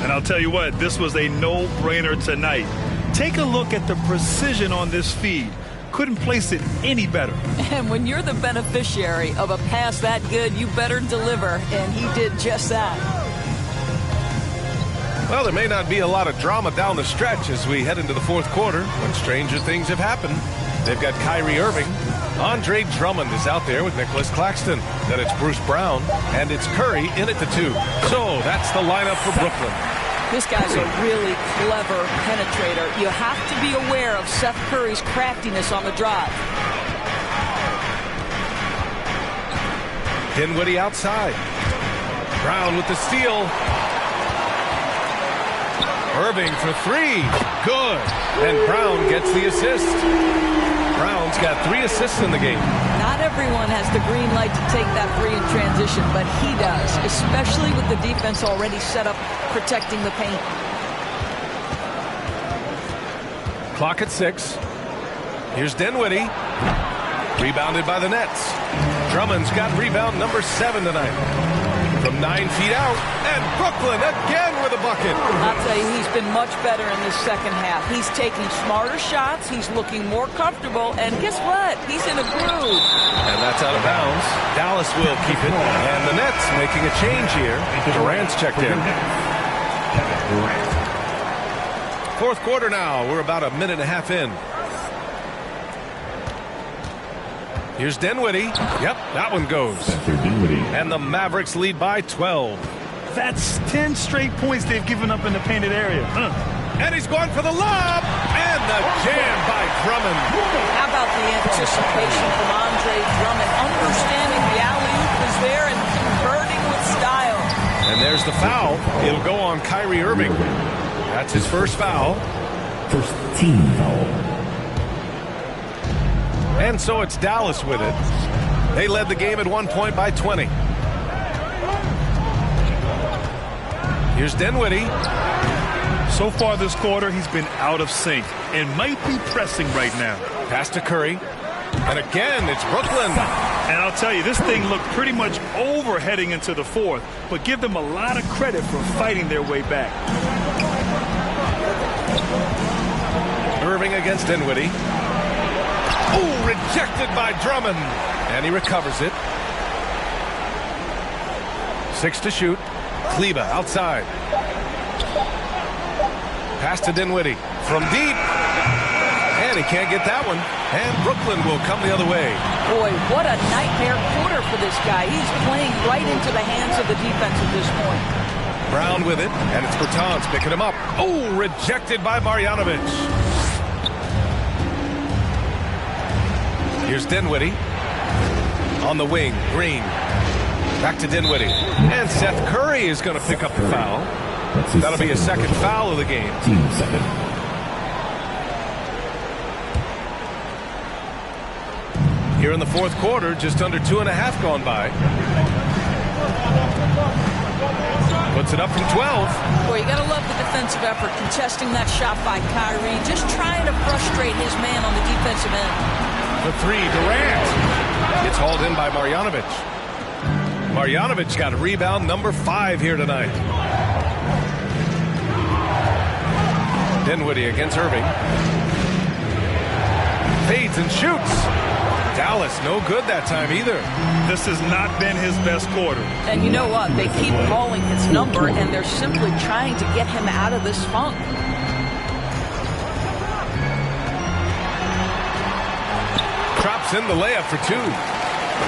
And I'll tell you what, this was a no-brainer tonight. Take a look at the precision on this feed. Couldn't place it any better. And when you're the beneficiary of a pass that good, you better deliver, and he did just that. Well, there may not be a lot of drama down the stretch as we head into the fourth quarter when stranger things have happened. They've got Kyrie Irving. Andre Drummond is out there with Nicholas Claxton. Then it's Bruce Brown, and it's Curry in at the 2. So that's the lineup for Brooklyn. This guy's a really clever penetrator. You have to be aware of Seth Curry's craftiness on the drive. Dinwiddie outside. Brown with the steal. Irving for 3. Good. And Brown gets the assist. Brown's got 3 assists in the game. Not everyone has the green light to take that 3 in transition, but he does, especially with the defense already set up protecting the paint. Clock at 6. Here's Dinwiddie. Rebounded by the Nets. Drummond's got rebound number 7 tonight. From 9 feet out, and Brooklyn again with a bucket. I'll tell you, he's been much better in this second half. He's taking smarter shots, he's looking more comfortable, and guess what? He's in a groove. And that's out of bounds. Dallas will keep it, and the Nets making a change here. Durant's checked in. Fourth quarter now. We're about a minute and a half in. Here's Dinwiddie. Yep, that one goes. And the Mavericks lead by 12. That's 10 straight points they've given up in the painted area. And he's going for the lob. And the jam by Drummond. How about the anticipation from Andre Drummond? Understanding the alley-oop is there and converting with style. And there's the foul. It'll go on Kyrie Irving. That's his first foul. First team foul. And so it's Dallas with it. They led the game at 1 point by 20. Here's Dinwiddie. So far this quarter, he's been out of sync and might be pressing right now. Pass to Curry. And again, it's Brooklyn. And I'll tell you, this thing looked pretty much over heading into the fourth, but give them a lot of credit for fighting their way back. Irving against Dinwiddie. Oh, rejected by Drummond. And he recovers it. 6 to shoot. Kleber outside. Pass to Dinwiddie from deep. And he can't get that one. And Brooklyn will come the other way. Boy, what a nightmare quarter for this guy. He's playing right into the hands of the defense at this point. Brown with it, and it's Bertans picking him up. Oh, rejected by Marjanovic. Here's Dinwiddie. On the wing, Green. Back to Dinwiddie. And Seth Curry is going to pick up the foul. That'll be his second foul of the game. Team second. Here in the fourth quarter, just under 2.5 gone by. Puts it up from 12. Boy, you got to love the defensive effort, contesting that shot by Kyrie, just trying to frustrate his man on the defensive end. The 3, Durant. Gets hauled in by Marjanovic. Marjanovic got a rebound number 5 here tonight. Dinwiddie against Irving. Fades and shoots. Dallas, no good that time either. This has not been his best quarter. And you know what? They keep calling his number, and they're simply trying to get him out of this funk. Drops in the layup for 2.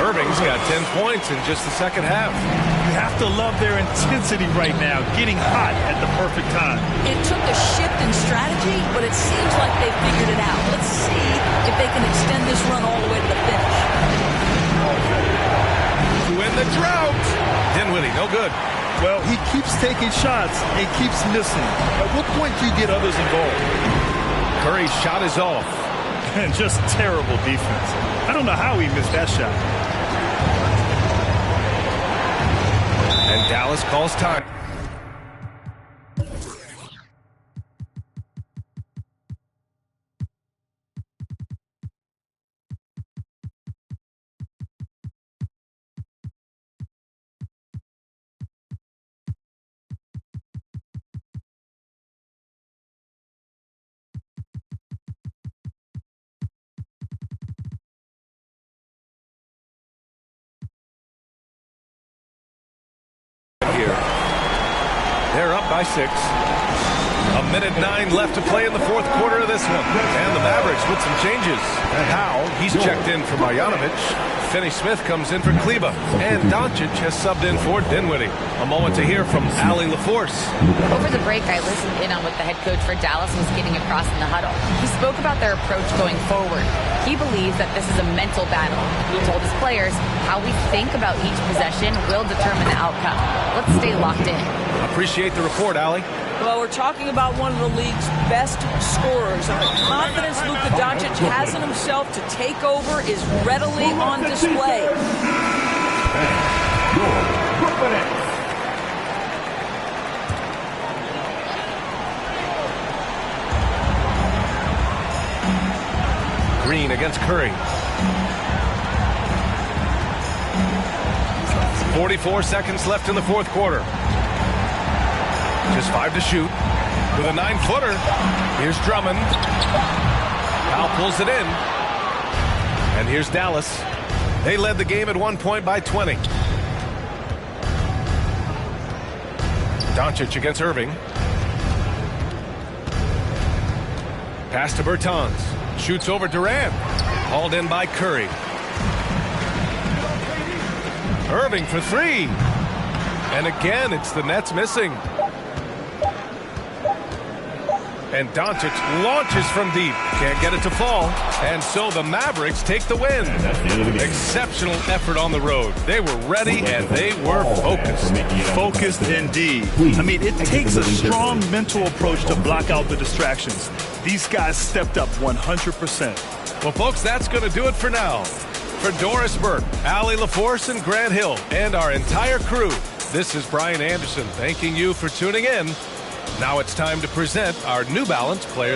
Irving's got 10 points in just the second half. You have to love their intensity right now, getting hot at the perfect time. It took a shift in strategy, but it seems like they figured it out. Let's see if they can extend this run all the way to the finish. To win the drought. Dinwiddie, no good. Well, he keeps taking shots and keeps missing. At what point do you get others involved? Curry's shot is off. And just terrible defense. I don't know how he missed that shot. And Dallas calls time. Here. They're up by 6. 1:09 left to play in the fourth quarter of this one. And the Mavericks with some changes. Powell, he's checked in for Marjanovic. Finney Smith comes in for Kleba. And Doncic has subbed in for Dinwiddie. A moment to hear from Allie LaForce. Over the break, I listened in on what the head coach for Dallas was getting across in the huddle. He spoke about their approach going forward. He believes that this is a mental battle. He told his players how we think about each possession will determine the outcome. Let's stay locked in. Appreciate the report, Allie. Well, we're talking about one of the league's best scorers, and the confidence Luka Doncic has in himself to take over is readily on display. Green against Curry. 44 seconds left in the fourth quarter. Just 5 to shoot. With a 9-footer. Here's Drummond. Powell pulls it in. And here's Dallas. They led the game at one point by 20. Doncic against Irving. Pass to Bertans. Shoots over Durant. Hauled in by Curry. Irving for 3. And again, it's the Nets missing. And Doncic launches from deep. Can't get it to fall. And so the Mavericks take the win. Exceptional effort on the road. They were ready and they were focused. Focused indeed. I mean, it takes a strong mental approach to block out the distractions. These guys stepped up 100%. Well, folks, that's going to do it for now. For Doris Burke, Allie LaForce, and Grant Hill, and our entire crew, this is Brian Anderson thanking you for tuning in. Now it's time to present our New Balance Player